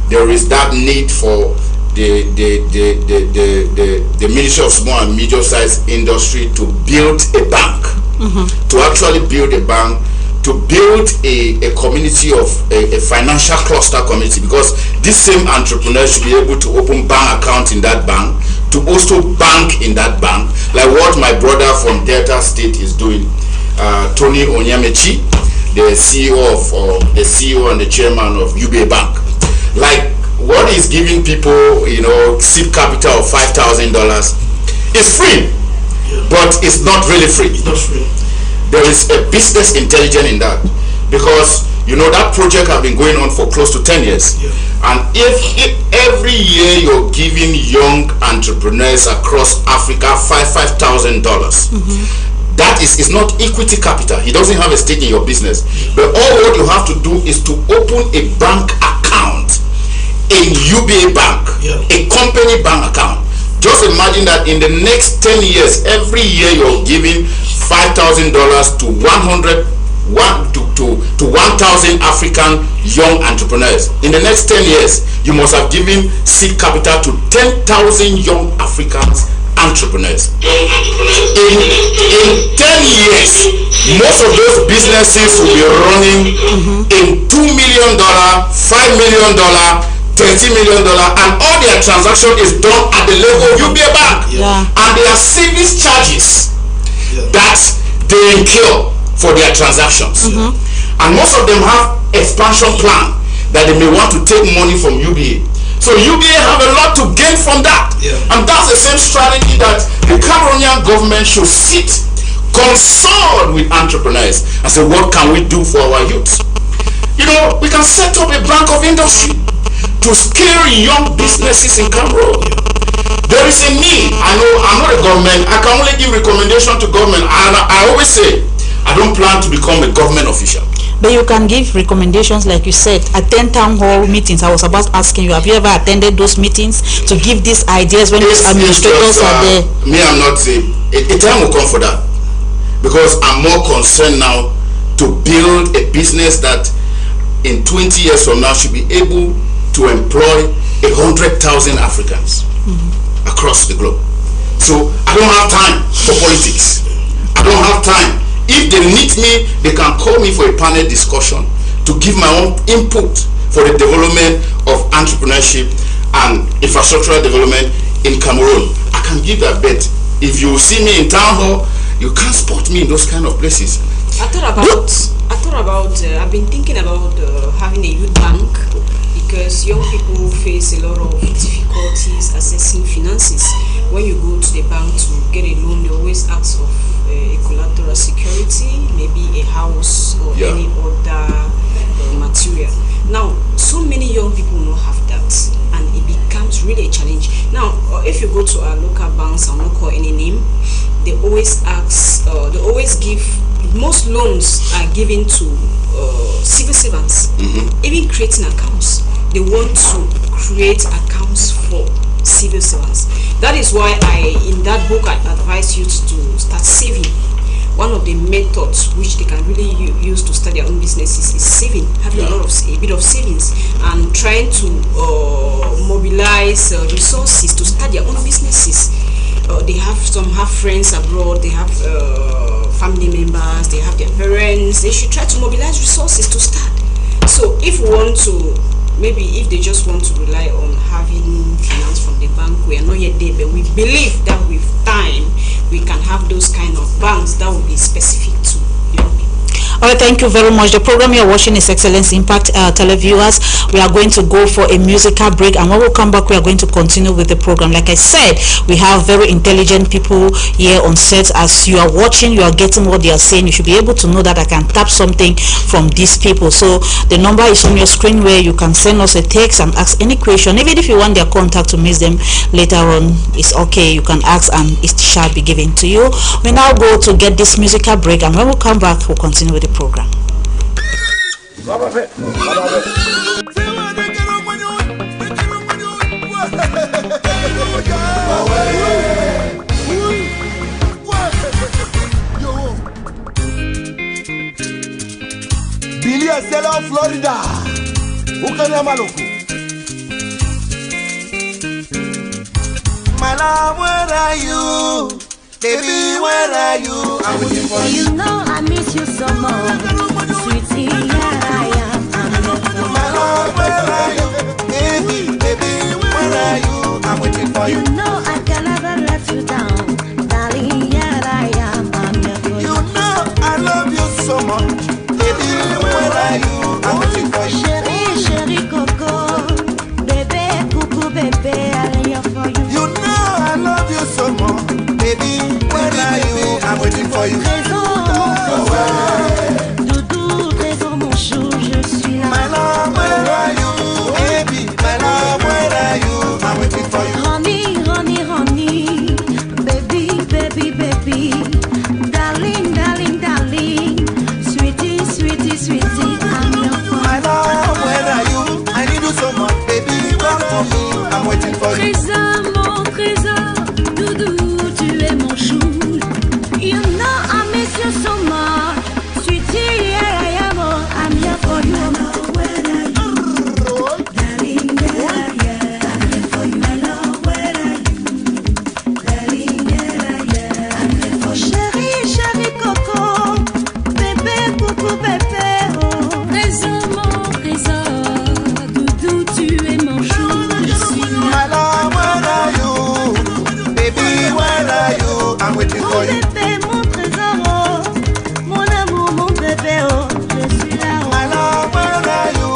there is that need for the Ministry of Small and Medium Sized Industry to build a bank, to actually build a bank, to build a community of a financial cluster community, because this same entrepreneur should be able to open bank account in that bank, to also bank in that bank, like what my brother from Delta State is doing, Tony Onyamechi, the CEO and the chairman of UBA Bank. Like what is giving people, seed capital of $5,000 is free, but it's not really free. It's not free. There is a business intelligence in that, because that project has been going on for close to 10 years. And if every year you're giving young entrepreneurs across Africa $5,000, that is not equity capital. He doesn't have a stake in your business, but all what you have to do is to open a bank account in UBA Bank, a company bank account. Just imagine that in the next 10 years, every year you're giving $5,000 to 1,000 African young entrepreneurs. In the next 10 years, you must have given seed capital to 10,000 young Africans entrepreneurs. In 10 years, most of those businesses will be running in $2 million, $5 million, $30 million, and all their transaction is done at the level of UBA Bank. And there are service charges that they incur for their transactions. And most of them have expansion plan that they may want to take money from UBA. So UBA have a lot to gain from that. And that's the same strategy that the Cameroonian government should sit, consult with entrepreneurs and say, what can we do for our youth? We can set up a Bank of Industry to scale young businesses in Cameroon. There is a need. I know I'm not a government. I can only give recommendation to government. And I always say, I don't plan to become a government official. But you can give recommendations, like you said, attend town hall meetings. I was about asking you, have you ever attended those meetings to give these ideas when those administrators are there? Me, I'm not saying a time will come for that, because I'm more concerned now to build a business that in 20 years from now should be able to employ 100,000 Africans across the globe. So I don't have time for politics. I don't have time. If they need me, they can call me for a panel discussion to give my own input for the development of entrepreneurship and infrastructural development in Cameroon. I can give that bet. If you see me in town hall, you can't spot me in those kind of places. I've been thinking about having a youth bank, because young people face a lot of difficulties accessing finances. When you go to the bank to get a loan, they always ask of a collateral security, maybe a house or any other material. Now, so many young people don't have that, and it becomes really a challenge. Now, if you go to our local banks, I'll not call any name, they always ask, they always give, most loans are given to civil servants, even creating accounts. They want to create accounts for civil servants. That is why in that book, I advise youth to start saving. One of the methods which they can really use to start their own businesses is saving, having a bit of savings, and trying to mobilize resources to start their own businesses. They have friends abroad, they have family members, they have their parents. They should try to mobilize resources to start. So if we want to, maybe if they just want to rely on having finance from the bank, we are not yet there, but we believe that with time we can have those kind of banks that will be specific to young people. All right, thank you very much. The program you're watching is Excellence Impact televiewers. We are going to go for a musical break, and when we come back, we are going to continue with the program. Like I said, we have very intelligent people here on set. As you are watching, you are getting what they are saying. You should be able to know that I can tap something from these people. So the number is on your screen where you can send us a text and ask any question. Even if you want their contact to miss them later on, it's okay. You can ask and it shall be given to you. We now go to get this musical break, and when we come back, we'll continue with the program. Billy Estela, Florida. My love, where are you? Baby, where are you? I'm waiting for you. You know I miss you so much, sweetie. Here I am. My love, where are you? Baby, where are you? I'm waiting for you. You know I can never let you down, darling. Here I am. I'm here for you. You know I love you so much, baby. Where are you? I'm waiting for you. Chérie, chérie, coco, bébé, coucou, bébé, I'm here for you. You know I love you so much, baby. Where are you? I'm waiting for you. Doudou, trésor, mon chou, je suis là. My love, where are you? Baby, my love, where are you? I'm waiting for you. Honey, honey, honey, baby, baby, baby, darling, darling, darling, sweetie, sweetie, sweetie, I'm your for My love, where are you? I need you so much, baby. Come for me. I'm waiting for you. Trésor, mon trésor, doudou, tu es mon chou. You know I miss you so much, sweetie, here I am, oh, I'm here for you. Where are you? Darling, here I am, I'm here for you. Where are you? Darling, here I am, I'm here for you. Chérie, chérie, coco, bébé, coucou, bébé, oh. Trésor, mon trésor, doudou, tu es mon chou, je suis là. My love, where are you? Baby, where are you? I'm waiting Mon for you. bébé, mon trésor, oh. Mon amour, mon bébé, oh, je suis là, oh. My love, where are you?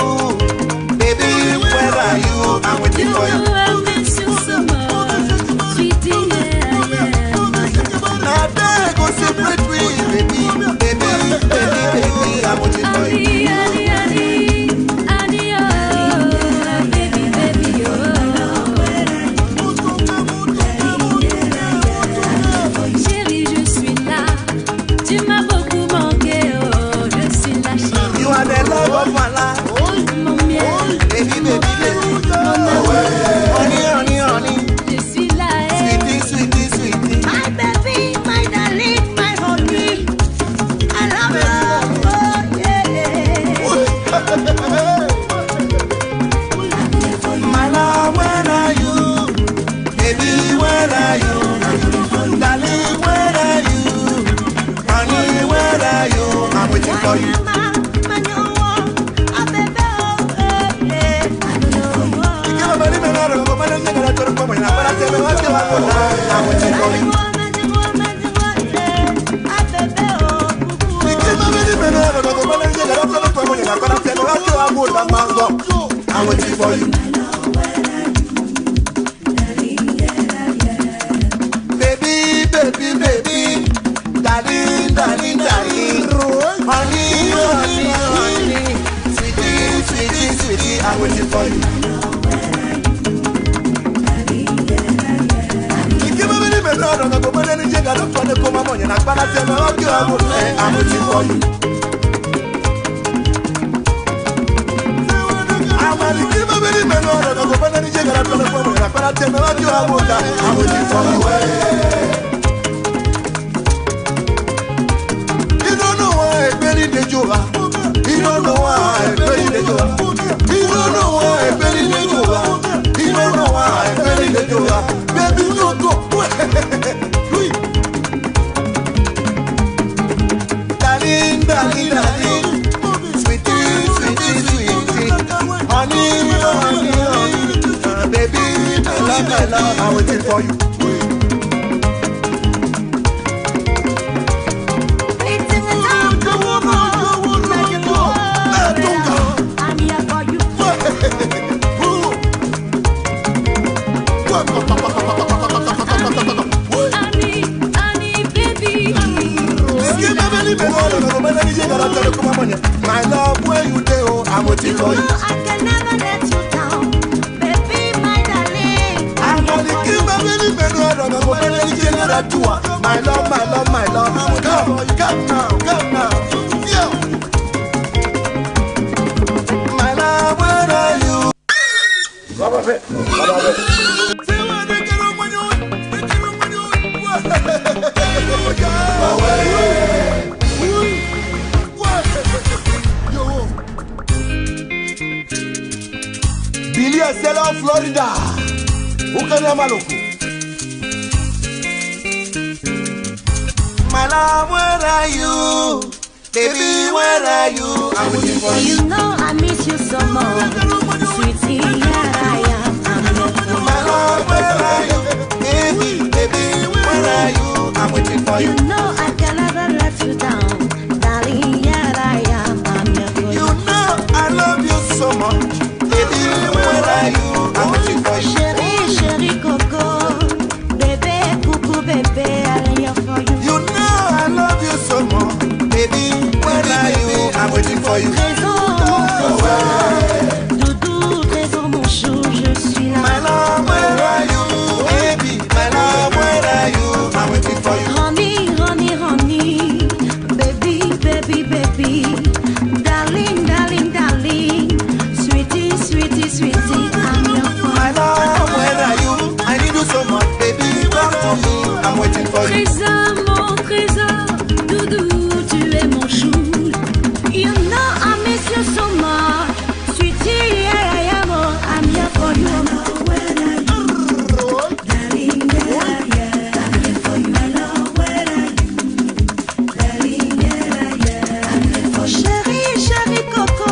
Baby, where are you? I'm waiting You for you. know I miss you so much, sweetie, yeah, yeah. Now there go separate we, baby, I'm waiting for you. Annie, Annie, Annie, oh, baby, baby, oh. Chérie, je suis là, tu m'as beaucoup manqué, oh, je suis là, chérie. You are the love of my life, Mon miel, baby, baby, baby. Honey, honey, honey, je suis là, eh. sweetie, sweetie, sweetie. My baby, my darling, my honey, I love you, oh, yeah. My love, where are you? Baby, where are you? Darling, where are you? Honey, where are you? I'm waiting for you. I'm waiting for you. I'm waiting for you. Baby, baby, baby, darling, darling, darling, honey, honey, honey, sweetie, sweetie, sweetie, I'm waiting for you. I'm waiting for you. I'm waiting for you. You don't know why I bury the Joa. You don't know why I bury the Joa. You don't know why I bury the Joa. You don't know why I bury the Joa. Baby, don't go. Darling, darling, darling, sweetie, sweetie, sweetie, honey, honey, honey, baby, my love, I'm waiting for you. It's in the dark, that you are. My love, my love, my love. Come now, come now. Yo. My love, where are you? Billy Estela, Florida. Ukanya Maloko. My love, where are you? Baby, where are you? I'm waiting for you. You know I miss you so much, sweetie. Here I am. My love, where are you? Baby, baby, where are you? I'm waiting for you. You know I can never let you down, darling. Here I am. I'm here for You you. know I love you so much. Baby, where are you? I'm waiting for you. Chérie, chérie, coco, bébé, coucou, bébé, I'm here for you. You know I love you so much. Baby, where are you? I'm waiting for you. Trésor, mon trésor, doudou, trésor, mon chou, je suis là. My love, where are you? Baby, my love, where are you? I'm waiting for you. Honey, honey, honey, baby, baby, baby, darling, darling, darling, sweetie, sweetie, sweetie, I'm your My friend. love, where are you? I need you so much, baby. Come to me. I'm waiting for you. Trésor, mon trésor, doudou, tu es mon chou. You know I miss you so much, sweetie, here I am, oh, I'm here for you. Darling, here I am, I'm here for you. Darling, here I am, I'm here for you. Chérie, chérie, coco,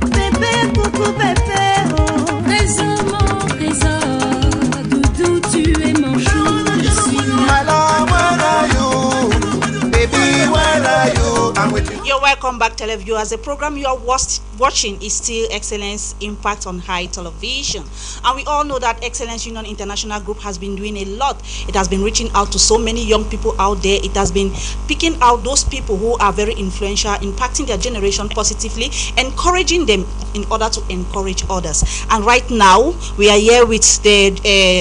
bébé, coucou, bébé, oh. Trésor, mon trésor, doudou, tu es mon chou, je suis là. My love, where are you? Baby, where are you? I'm waiting. You're welcome back, televiewers. The program you are watching is still Excellence Impact on High Television. And we all know that Excellence Union International Group has been doing a lot. It has been reaching out to so many young people out there. It has been picking out those people who are very influential, impacting their generation positively, encouraging them in order to encourage others. And right now, we are here with the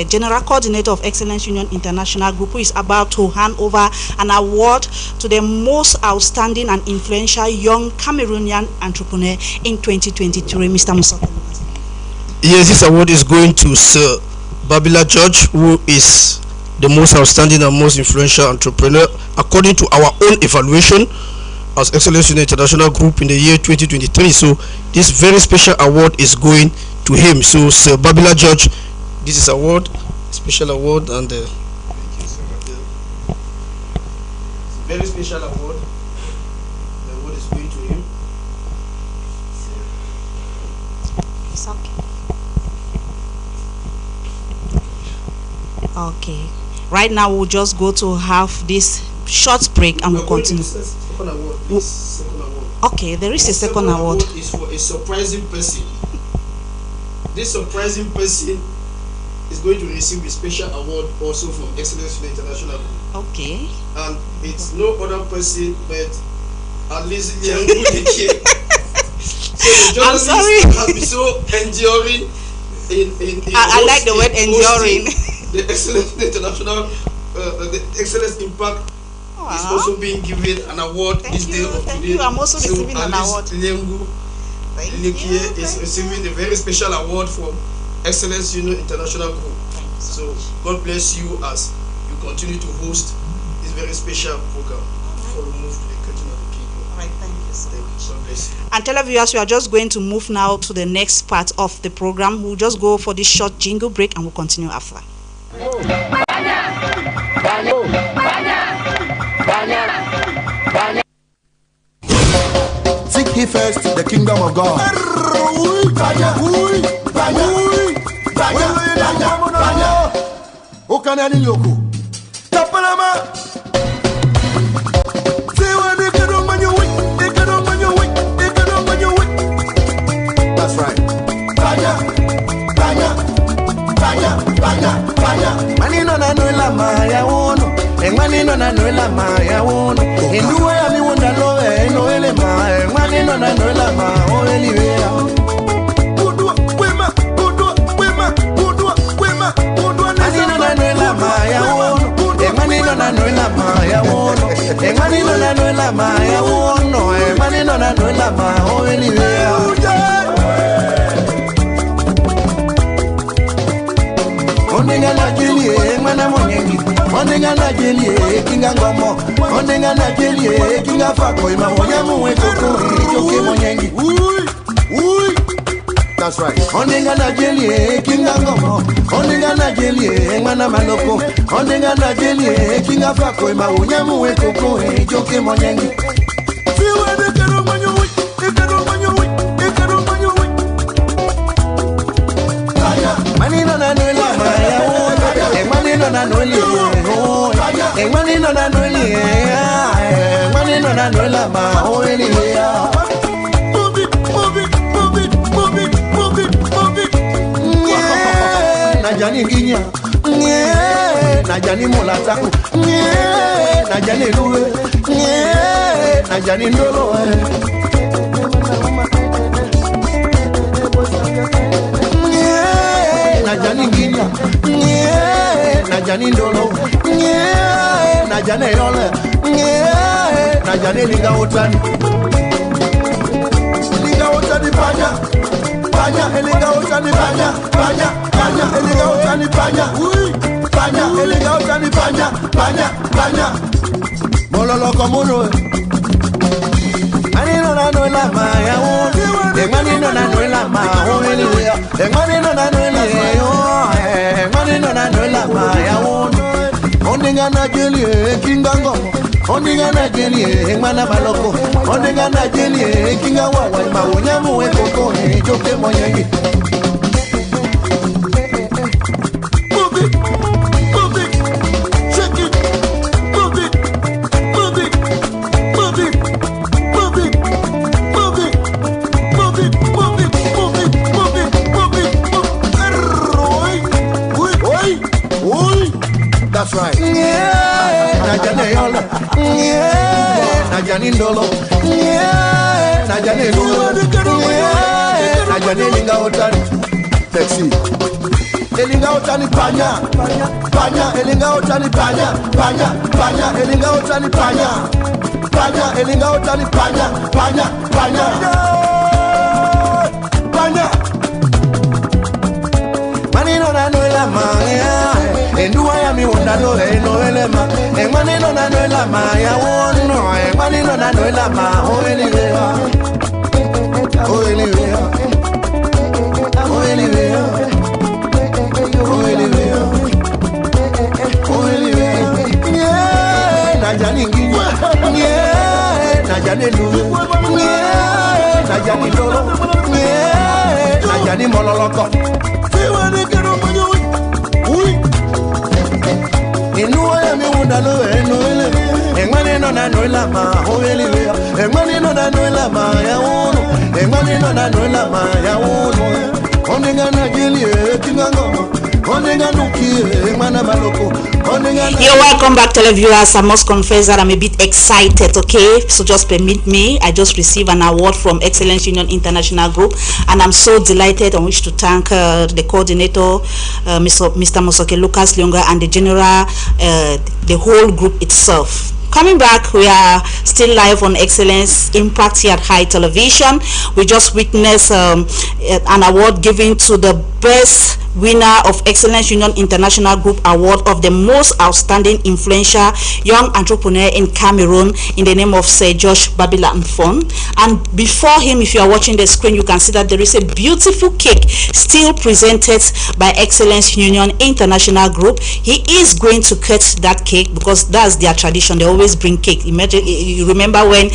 General Coordinator of Excellence Union International Group, who is about to hand over an award to the most outstanding and influential young Cameroonian entrepreneur in 2023, Mr. Musa. Yes, this award is going to Sir Babila George, who is the most outstanding and most influential entrepreneur according to our own evaluation as Excellence Union International Group in the year 2023. So this very special award is going to him. So Sir Babila George, this is award, special award, and thank you, sir. Very special award. The award is going to him. It's okay. Okay. Right now, we'll just go to have this short break and we'll continue. Second award, please. Second award. Okay, there is a second award. Is for a surprising person. This surprising person is going to receive a special award also from Excellence Union International Group. Okay. And it's no other person but at least Liangulike. So the I'm journalist sorry. has been so enduring in I like the word enduring. The Excellence International, the Excellence Impact is also being given an award this day of Thank today. you. I'm also receiving an award. Liangu Likie is receiving a very special award from Excellence Union International Group. So God bless you as you continue to host this very special program for the move to the culture of the people. All right, thank you so much. God bless you. And televiewers, we are just going to move now to the next part of the program. We'll just go for this short jingle break and we'll continue after. Seek ye first the kingdom of God. That's right. Manino na nuela maya uno, manino na nuela maya uno. Induwe ya mi wunda lowe, noele maya, manino na nuela maya, oeli wea. Udua, wema, udua, wema, udua, wema, udua. Manino na nuela maya uno, manino Onenga na jelie kinga ngomo. Onenga na jelie kinga fako ima onyamu wetoko joke monyengi. Uy. That's right. Onenga na jelie kinga ngomo. Onenga na jelie ngwana maloko. Onenga na jelie kinga fako ima onyamu wetoko joke monyengi. Fiwa de kero manyowi. Manino na nuela maya, manino na nueli, manino na nueli, manino na nuela ma, oeli ya. Move it. Najani ginya, najani molataku, najani luwe, najani ndolo. Najani ginya, najani ndolo, najani yole, najani liga utani panya, liga utani panya, liga utani panya, liga utani panya, mololo komuno. Manino na nuela maya, manino na nuela ma, manino na nuela manino na nuela maya, onenga na jelie kinga ngomo, onenga na jelie mana maloko, onenga na jelie kinga wawa ma onyamu wekoko joke monyengi. That's right. Najane yola. Najane ndolo. Najane luwe. Najane linga otani. Sexy. Elinga otani panya. Elinga otani panya. Elinga otani panya. Elinga otani panya. Manino na nuela maya, enduwa ya mi wunda no elema. Manino na nuela maya wono, manino na nuela ma oeliwea. Najani nginya, najani luwe, najani lolo, najani mololoko. Inuwa ya mi wunda no ele, manino na nuela ma oeliwea. Manino na nuela ma ya wono, manino na nuela ma ya wono. Onenga na jelie kinga ngomo. You're welcome back, televiewers. I must confess that I'm a bit excited, okay? So just permit me. I just received an award from Excellence Union International Group, and I'm so delighted. I wish to thank the coordinator, Mr. Mosoke Lucas Lyonga, and the general, the whole group itself. Coming back, we are still live on Excellence Impact here at High Television. We just witnessed an award given to the best winner of Excellence Union International Group Award of the most outstanding influential young entrepreneur in Cameroon, in the name of Sir Josh Babila Mfon. And before him, if you are watching the screen, you can see that there is a beautiful cake still presented by Excellence Union International Group. He is going to cut that cake because that's their tradition. They always bring cake. Imagine, you remember when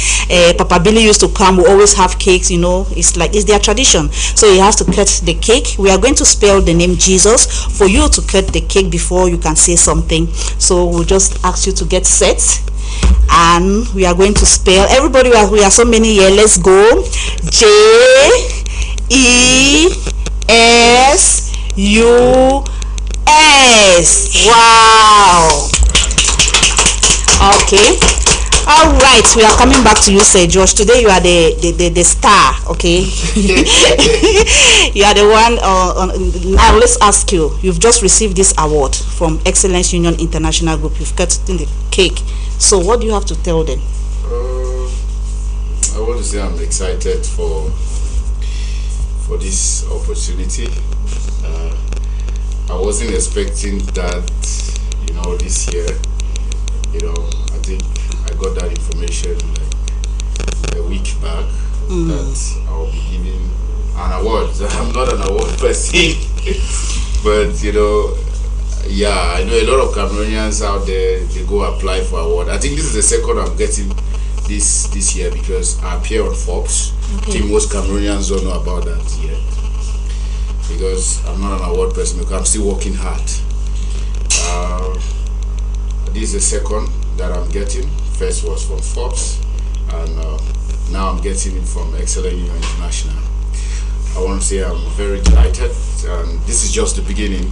Papa Billy used to come, we always have cakes, you know. It's their tradition. So he has to cut the cake. We are going to spell the name Jesus for you to cut the cake before you can say something. So we'll just ask you to get set, and we are going to spell. Everybody, we are so many here. Let's go. J-E-S-U-S. Wow. Okay. All right, we are coming back to you, Sir Josh. Today you are the star, okay? You are the one. Now let's ask you. You've just received this award from Excellence Union International Group. You've cut in the cake. So what do you have to tell them? I want to say I'm excited for this opportunity. I wasn't expecting that you know, this year, you know, I think I got that information like a week back that I'll be giving an award. I'm not an award person, but you know, yeah, I know a lot of Cameroonians out there, they go apply for award. I think this is the second I'm getting this year because I appear on Forbes. I think most Cameroonians don't know about that yet because I'm not an award person because I'm still working hard. This is the second that I'm getting. First was from Forbes, and now I'm getting it from Excellent Union International. I want to say I'm very delighted, and this is just the beginning.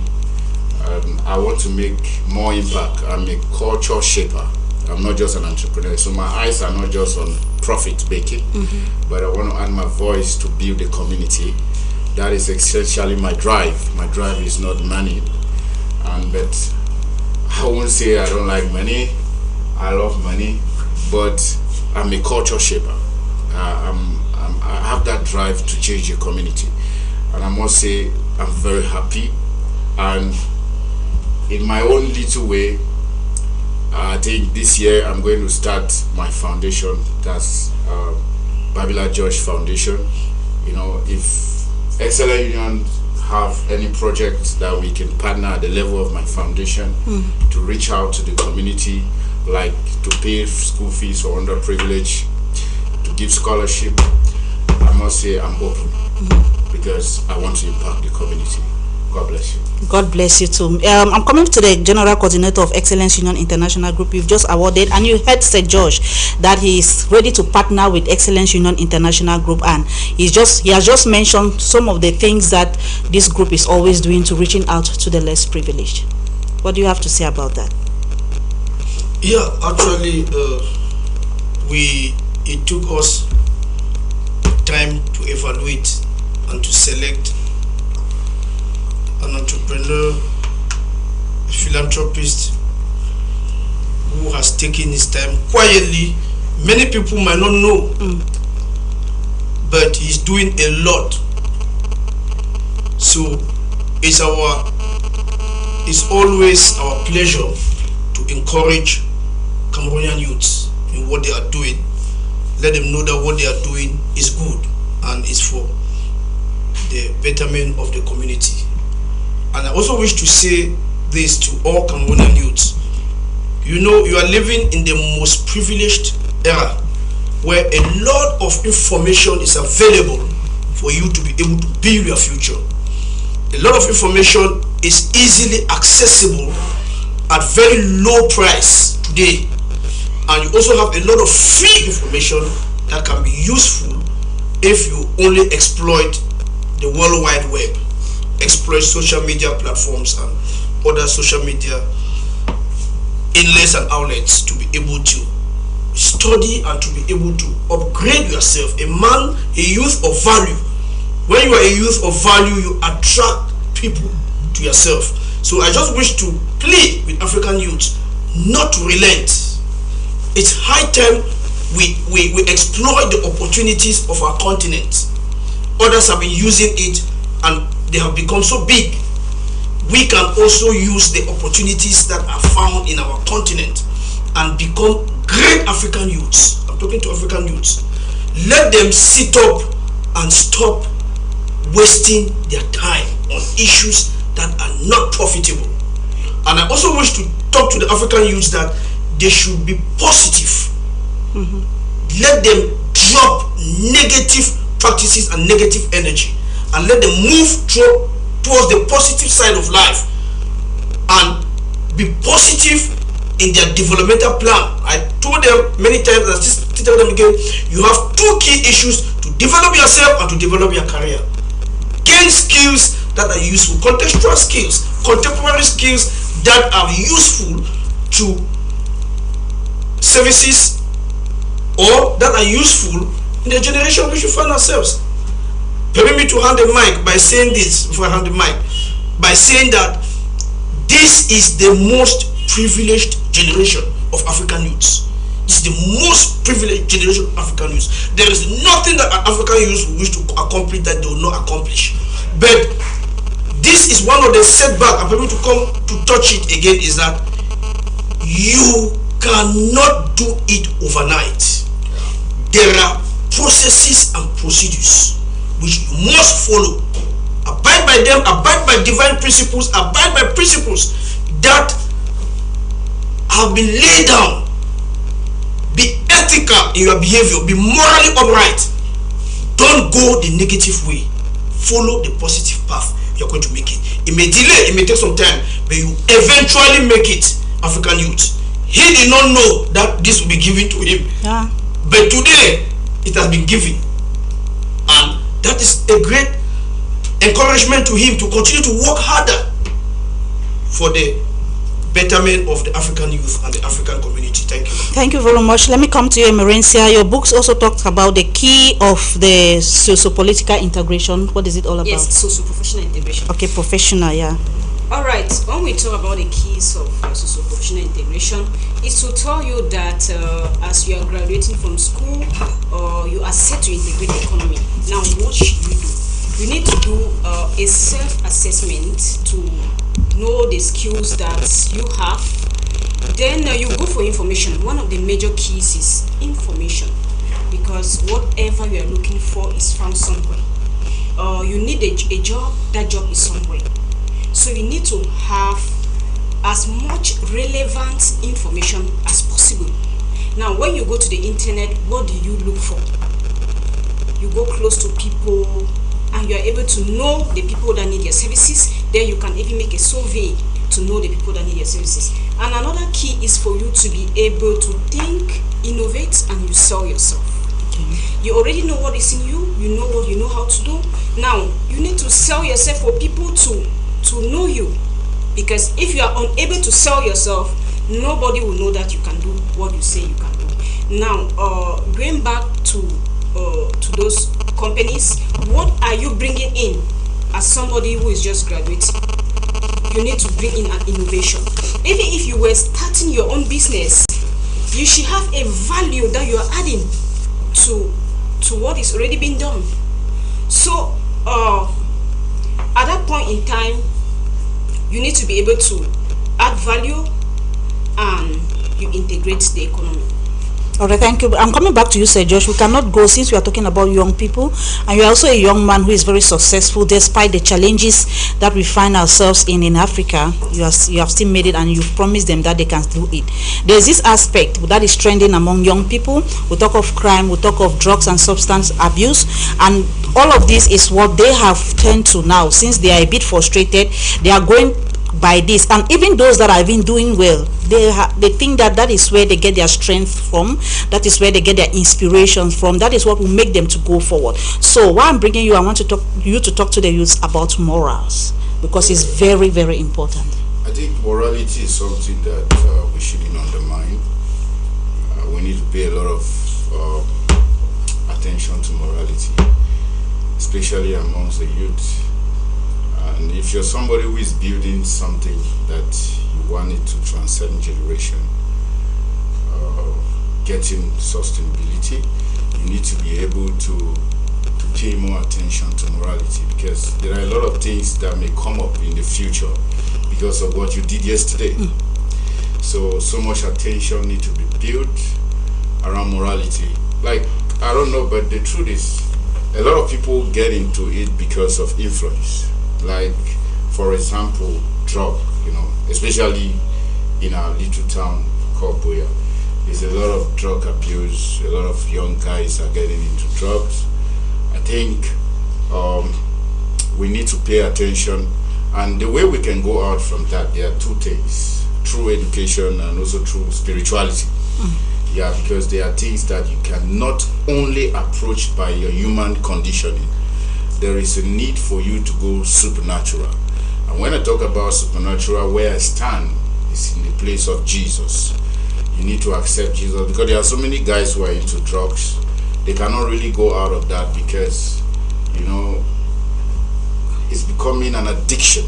I want to make more impact. I'm a culture shaper. I'm not just an entrepreneur, so my eyes are not just on profit making, but I want to add my voice to build a community. That is essentially my drive. My drive is not money, but I won't say I don't like money. I love money, but I'm a culture shaper. I have that drive to change the community, and I must say I'm very happy. And in my own little way, I think this year I'm going to start my foundation. That's Babila George Foundation. You know, if Excellent Union have any project that we can partner at the level of my foundation to reach out to the community, like to pay school fees for underprivileged, to give scholarship, I must say I'm open because I want to impact the community. God bless you. God bless you too. I'm coming to the General Coordinator of Excellence Union International Group. You've just awarded, and you heard Sir George that he is ready to partner with Excellence Union International Group, and he has just mentioned some of the things that this group is always doing to reaching out to the less privileged. What do you have to say about that? Yeah, actually, it took us time to evaluate and to select an entrepreneur, a philanthropist who has taken his time quietly. Many people might not know, but he's doing a lot. So it's always our pleasure to encourage Cameroonian youths in what they are doing. Let them know that what they are doing is good and is for the betterment of the community. And I also wish to say this to all Cameroonian youths. You know, you are living in the most privileged era where a lot of information is available for you to be able to build your future. A lot of information is easily accessible at very low price today. And you also have a lot of free information that can be useful if you only exploit the World Wide Web, exploit social media platforms and other social media inlets and outlets to be able to study and to be able to upgrade yourself. A man, a youth of value. When you are a youth of value, you attract people to yourself. So I just wish to plead with African youths not to relent. It's high time we exploit the opportunities of our continent. Others have been using it and they have become so big. We can also use the opportunities that are found in our continent and become great African youths. I'm talking to African youths. Let them sit up and stop wasting their time on issues that are not profitable. And I also wish to talk to the African youths that they should be positive. Let them drop negative practices and negative energy and let them move towards the positive side of life and be positive in their developmental plan. I told them many times, and I still tell them again, you have two key issues: to develop yourself and to develop your career. Gain skills that are useful, contextual skills, contemporary skills that are useful to services or that are useful in the generation which we find ourselves. Permit me to hand the mic by saying this, before I hand the mic, by saying that this is the most privileged generation of African youths. It's the most privileged generation of African youths. There is nothing that an African youth will wish to accomplish that they will not accomplish. But this is one of the setbacks, and for me to come to touch it again, is that you cannot do it overnight. There are processes and procedures which you must follow. Abide by them, abide by divine principles, abide by principles that have been laid down. Be ethical in your behavior, be morally upright. Don't go the negative way. Follow the positive path. You're going to make it. It may delay, it may take some time, but you eventually make it. African youth, he did not know that this will be given to him, but today it has been given, and that is a great encouragement to him to continue to work harder for the betterment of the African youth and the African community. Thank you. Thank you very much. Let me come to you, Emerencia. Your books also talks about the key of the socio-political integration. What is it all about? Yes, socio-professional integration. Okay, professional, yeah. All right. When we talk about the keys of socio-professional integration, is to tell you that as you are graduating from school, you are set to integrate the economy. Now, what should you do? You need to do a self-assessment to know the skills that you have. Then you go for information. One of the major keys is information, because whatever you are looking for is found somewhere. You need a job, that job is somewhere. So you need to have as much relevant information as possible. Now, when you go to the internet, what do you look for? You go close to people, and you are able to know the people that need your services. Then you can even make a survey to know the people that need your services. And another key is for you to be able to think, innovate, and you sell yourself. You already know what is in you, you know what you know how to do. Now, you need to sell yourself for people to know you. Because if you are unable to sell yourself, nobody will know that you can do what you say you can do. Now, going back to those companies, what are you bringing in as somebody who is just graduating? You need to bring in an innovation. Even if you were starting your own business, you should have a value that you are adding to what is already been done. So at that point in time, you need to be able to add value and you integrate the economy. All right, thank you. I'm coming back to you, Sir Josh. We cannot go, since we are talking about young people, and you're also a young man who is very successful despite the challenges that we find ourselves in Africa. You have still made it, and you've promised them that they can do it. There's this aspect that is trending among young people. We talk of crime, we talk of drugs and substance abuse, and all of this is what they have turned to now. Since they are a bit frustrated, they are going by this, and even those that have been doing well, they think that is where they get their strength from, that is where they get their inspiration from, that is what will make them to go forward. So why I'm bringing you, I want to talk to the youth about morals, because it's very, very important. I think morality is something that we shouldn't undermine. We need to pay a lot of attention to morality, especially amongst the youth. And if you're somebody who is building something that you want it to transcend generation, getting sustainability, you need to be able to pay more attention to morality, because there are a lot of things that may come up in the future because of what you did yesterday. So much attention needs to be built around morality. Like, I don't know, but the truth is, a lot of people get into it because of influence. Like, for example, drug, especially in our little town called Buea. There's a lot of drug abuse, a lot of young guys are getting into drugs. I think we need to pay attention, and the way we can go out from that, there are two things: through education and also through spirituality. Yeah, because there are things that you cannot only approach by your human conditioning. There is a need for you to go supernatural. And when I talk about supernatural, where I stand is in the place of Jesus. You need to accept Jesus, because there are so many guys who are into drugs. They cannot really go out of that because, it's becoming an addiction.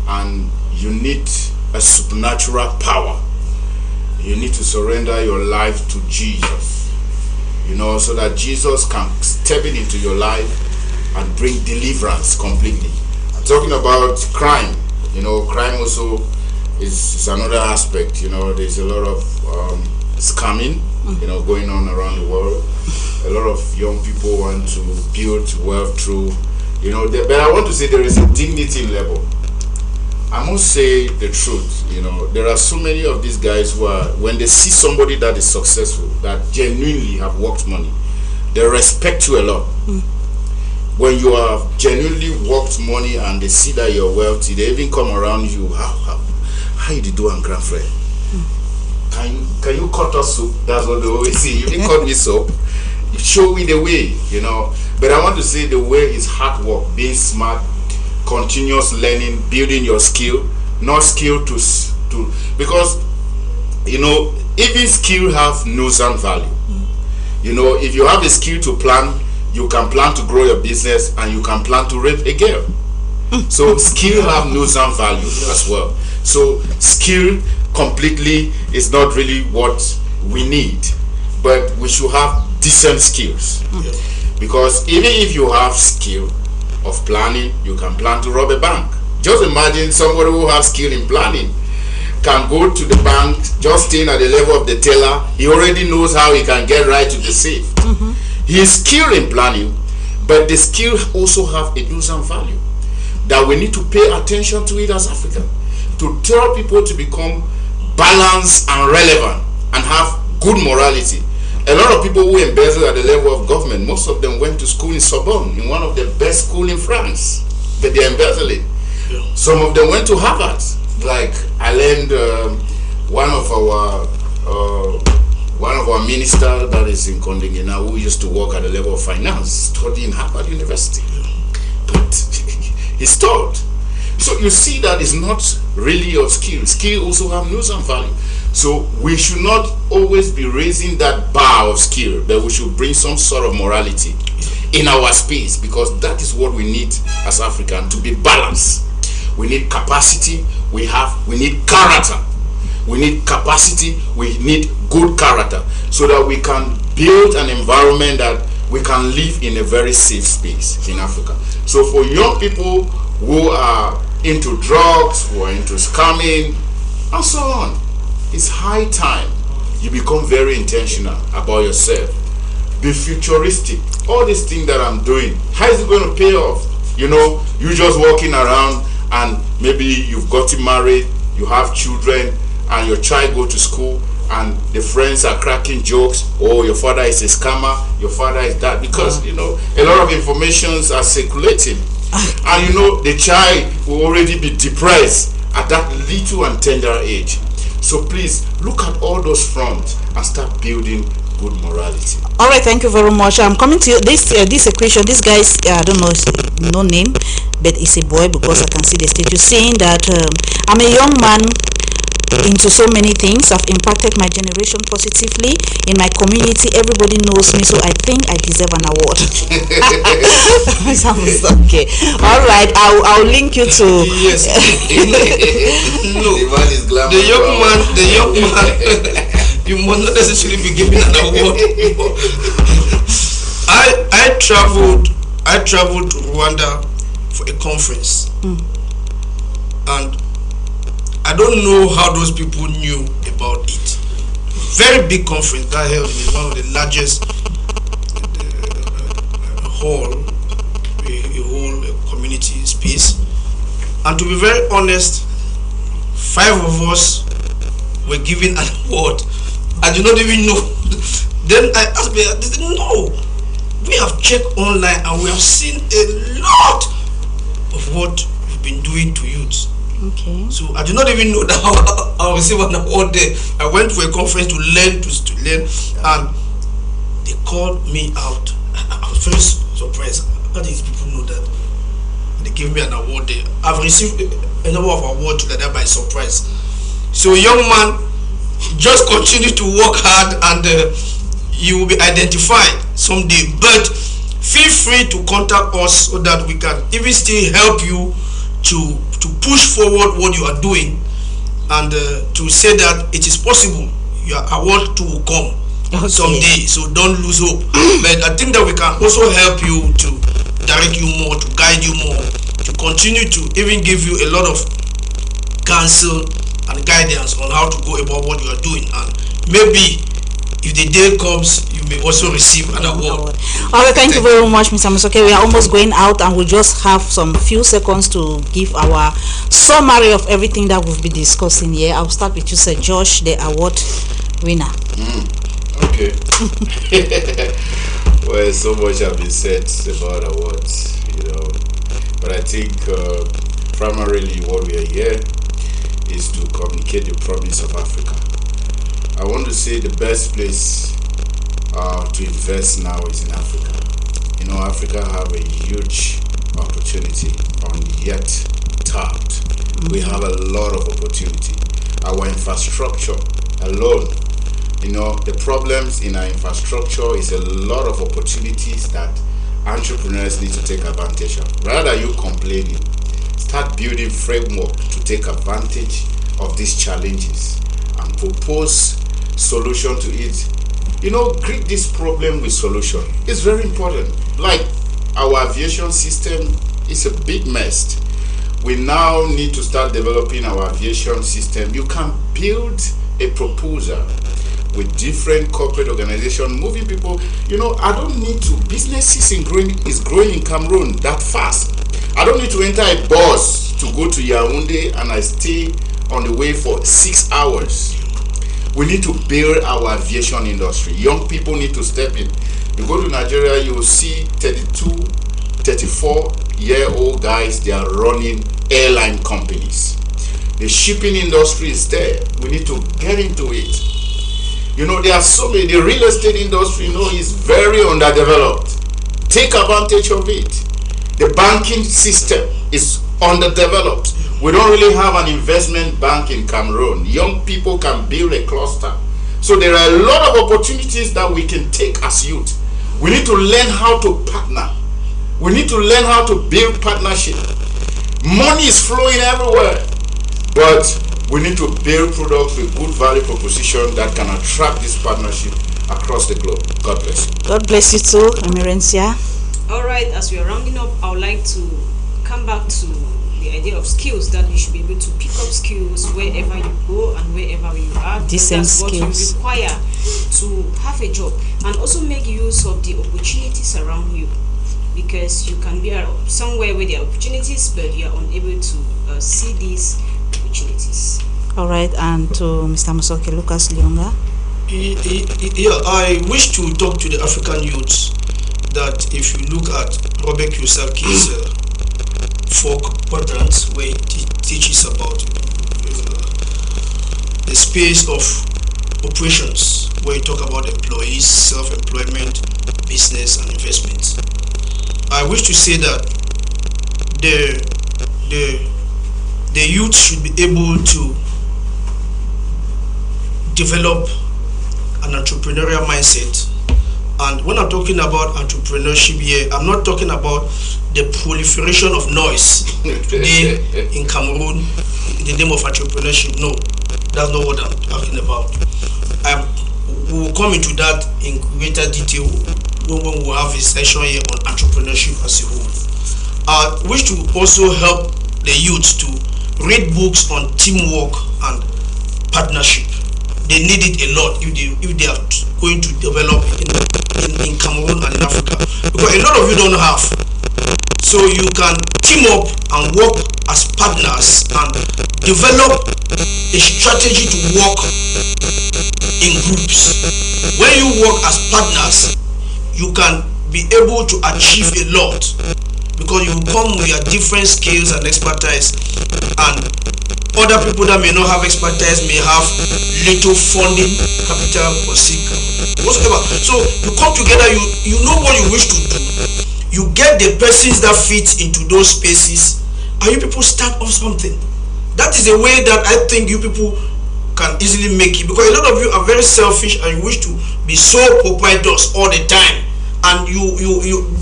And you need a supernatural power. You need to surrender your life to Jesus, so that Jesus can step into your life and bring deliverance completely. I'm talking about crime. Crime also, it's another aspect. You know, there's a lot of scamming, you know, going on around the world. A lot of young people want to build wealth through, you know, but I want to say there is a dignity level. I must say the truth, you know, there are so many of these guys who are, when they see somebody that is successful, that genuinely have worked money, they respect you a lot. When you have genuinely worked money and they see that you're wealthy, they even come around you, how you do and grandfriend? Can you cut us soap? That's what they always say. You didn't cut me soap. You show me the way, you know. But I want to say the way is hard work, being smart, continuous learning, building your skill, not skill to because, you know, even skill have nuisance value. You know, if you have a skill to plan, you can plan to grow your business and you can plan to rape a girl. So skill have nuisance value as well. So skill completely is not really what we need, but we should have decent skills. Because even if you have skill of planning, you can plan to rob a bank. Just imagine somebody who has skill in planning can go to the bank, just staying at the level of the teller. He already knows how he can get right to the safe. He is skilled in planning, but the skill also have a nuisance value that we need to pay attention to it as Africa, to tell people to become balanced and relevant and have good morality. A lot of people who embezzle at the level of government, most of them went to school in Sorbonne, in one of the best schools in France, but they embezzling. Some of them went to Harvard. Like I learned one of our ministers that is in Kondenge now, who used to work at the level of finance, studying Harvard University, but he's taught. So you see that it's not really your skill. Skill also have nuisance value. So we should not always be raising that bar of skill, but we should bring some sort of morality in our space, because that is what we need as Africans, to be balanced. We need capacity, we need character. We need capacity, we need good character, so that we can build an environment that we can live in a very safe space in Africa. So for young people who are into drugs, who are into scamming, and so on, it's high time you become very intentional about yourself. Be futuristic. All these things that I'm doing, how is it going to pay off? You know, you just walking around and maybe you've gotten married, you have children, and your child go to school and the friends are cracking jokes, oh, your father is a scammer, your father is that, because you know a lot of informations are circulating, and you know the child will already be depressed at that little and tender age. So please look at all those fronts and start building good morality. All right, thank you very much. I'm coming to you. This equation, this guy's I don't know, no name, but it's a boy because I can see the status saying that I'm a young man into so many things. I've impacted my generation positively in my community. Everybody knows me, so I think I deserve an award. Okay. All right, I'll link you to. Yes. No, the young man. You must not necessarily be given an award. I traveled to Rwanda for a conference, and I don't know how those people knew about it. Very big conference that held in one of the largest a community space. And to be very honest, 5 of us were given an award. I do not even know. Then I asked me, they said, no, we have checked online and we have seen a lot of what you've been doing to youth. Okay. So I do not even know that I'll receive an award there. I went to a conference to learn, and they called me out. I was very surprised. How these people know that? They gave me an award there. I've received a number of awards like that by surprise. So young man, just continue to work hard, and you will be identified someday. But feel free to contact us so that we can even still help you to push forward what you are doing, and to say that it is possible. Your award too will come someday, so don't lose hope. But I think that we can also help you to direct you more, to guide you more, to continue to even give you a lot of counsel and guidance on how to go about what you are doing, and maybe if the day comes, you may also receive an award. Okay, thank you very much, Mr. Musoke. We are almost going out, and we just have some few seconds to give our summary of everything that we've been discussing here. I'll start with you, Sir Josh, the award winner. Okay. Well, so much has been said about awards, but I think primarily what we are here is to communicate the promise of Africa. I want to say the best place to invest now is in Africa. Africa have a huge opportunity yet tapped. We have a lot of opportunity. Our infrastructure alone, the problems in our infrastructure is a lot of opportunities that entrepreneurs need to take advantage of. Rather than you complaining, start building framework to take advantage of these challenges and propose solution to it. Greet this problem with solution. It's very important. Like our aviation system is a big mess. We now need to start developing our aviation system. You can build a proposal with different corporate organizations, moving people. I don't need to. Businesses is growing in Cameroon that fast. I don't need to enter a bus to go to Yaoundé and I stay on the way for 6 hours. We need to build our aviation industry. Young people need to step in. You go to Nigeria, you will see 32, 34-year-old guys, they are running airline companies. The shipping industry is there. We need to get into it. There are so many. The real estate industry, is very underdeveloped. Take advantage of it. The banking system is underdeveloped. We don't really have an investment bank in Cameroon. Young people can build a cluster. So there are a lot of opportunities that we can take as youth. We need to learn how to partner. We need to learn how to build partnership. Money is flowing everywhere, but we need to build products with good value proposition that can attract this partnership across the globe. God bless you. God bless you too, Emerencia. All right, as we are rounding up, I would like to come back to the idea of skills, that you should be able to pick up skills wherever you go and wherever you are. Decent that's skills. what you require to have a job, and also make use of the opportunities around you, because you can be somewhere where there are opportunities, but you are unable to see these opportunities. All right, and to Mr. Musoke, Lucas Lionga. Yeah, I wish to talk to the African youths that if you look at Robert Kiyosaki's 4 quadrants, where he teaches about the space of operations, where you talk about employees, self-employment, business, and investment. I wish to say that the youth should be able to develop an entrepreneurial mindset. And when I'm talking about entrepreneurship here, I'm not talking about the proliferation of noise today in Cameroon in the name of entrepreneurship. No, that's not what I'm talking about. We will come into that in greater detail when we will have a session here on entrepreneurship as a whole. I wish to also help the youth to read books on teamwork and partnership. They need it a lot if they are going to develop in Cameroon and in Africa, because a lot of you don't have. So you can team up and work as partners and develop a strategy to work in groups. When you work as partners, you can be able to achieve a lot, because you come with your different skills and expertise, and other people that may not have expertise may have little funding, capital, or whatsoever. So you come together, you know what you wish to do, you get the persons that fit into those spaces, and you people start off something. That is a way that I think you people can easily make it, because a lot of you are very selfish and you wish to be so proprietors all the time, and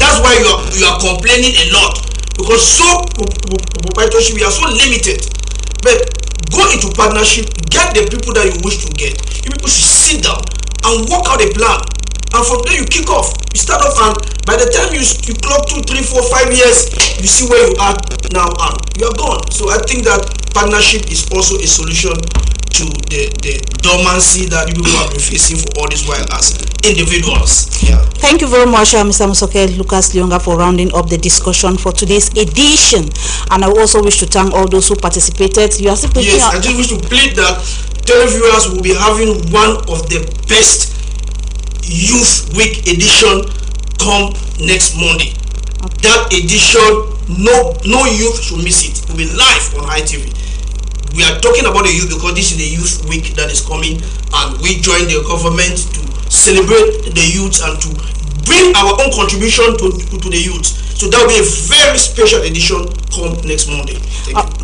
that's why you are complaining a lot, because so proprietorship, you are so limited. But go into partnership, get the people that you wish to get. You people should sit down and work out a plan, and from there you kick off. You start off, and by the time you clock 2, 3, 4, 5 years, you see where you are now and you are gone. So I think that partnership is also a solution to the dormancy that people have been facing for all this while as individuals. Yeah. Thank you very much, Mr. Musoke Lucas Lionga, for rounding up the discussion for today's edition. And I also wish to thank all those who participated. You are still yes, I just wish to plead that televiewers will be having one of the best Youth Week edition come next Monday. Okay. That edition, no youth should miss it. It will be live on ITV. We are talking about the youth because this is the Youth Week that is coming, and we join the government to celebrate the youth and to bring our own contribution to the youth. So that will be a very special edition come next Monday.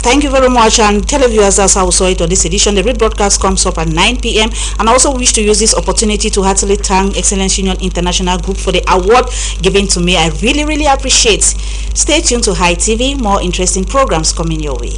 Thank you very much. And televiewers, that's how we saw it on this edition. The rebroadcast comes up at 9 p.m. And I also wish to use this opportunity to heartily thank Excellence Union International Group for the award given to me. I really appreciate. Stay tuned to High TV. More interesting programs coming your way.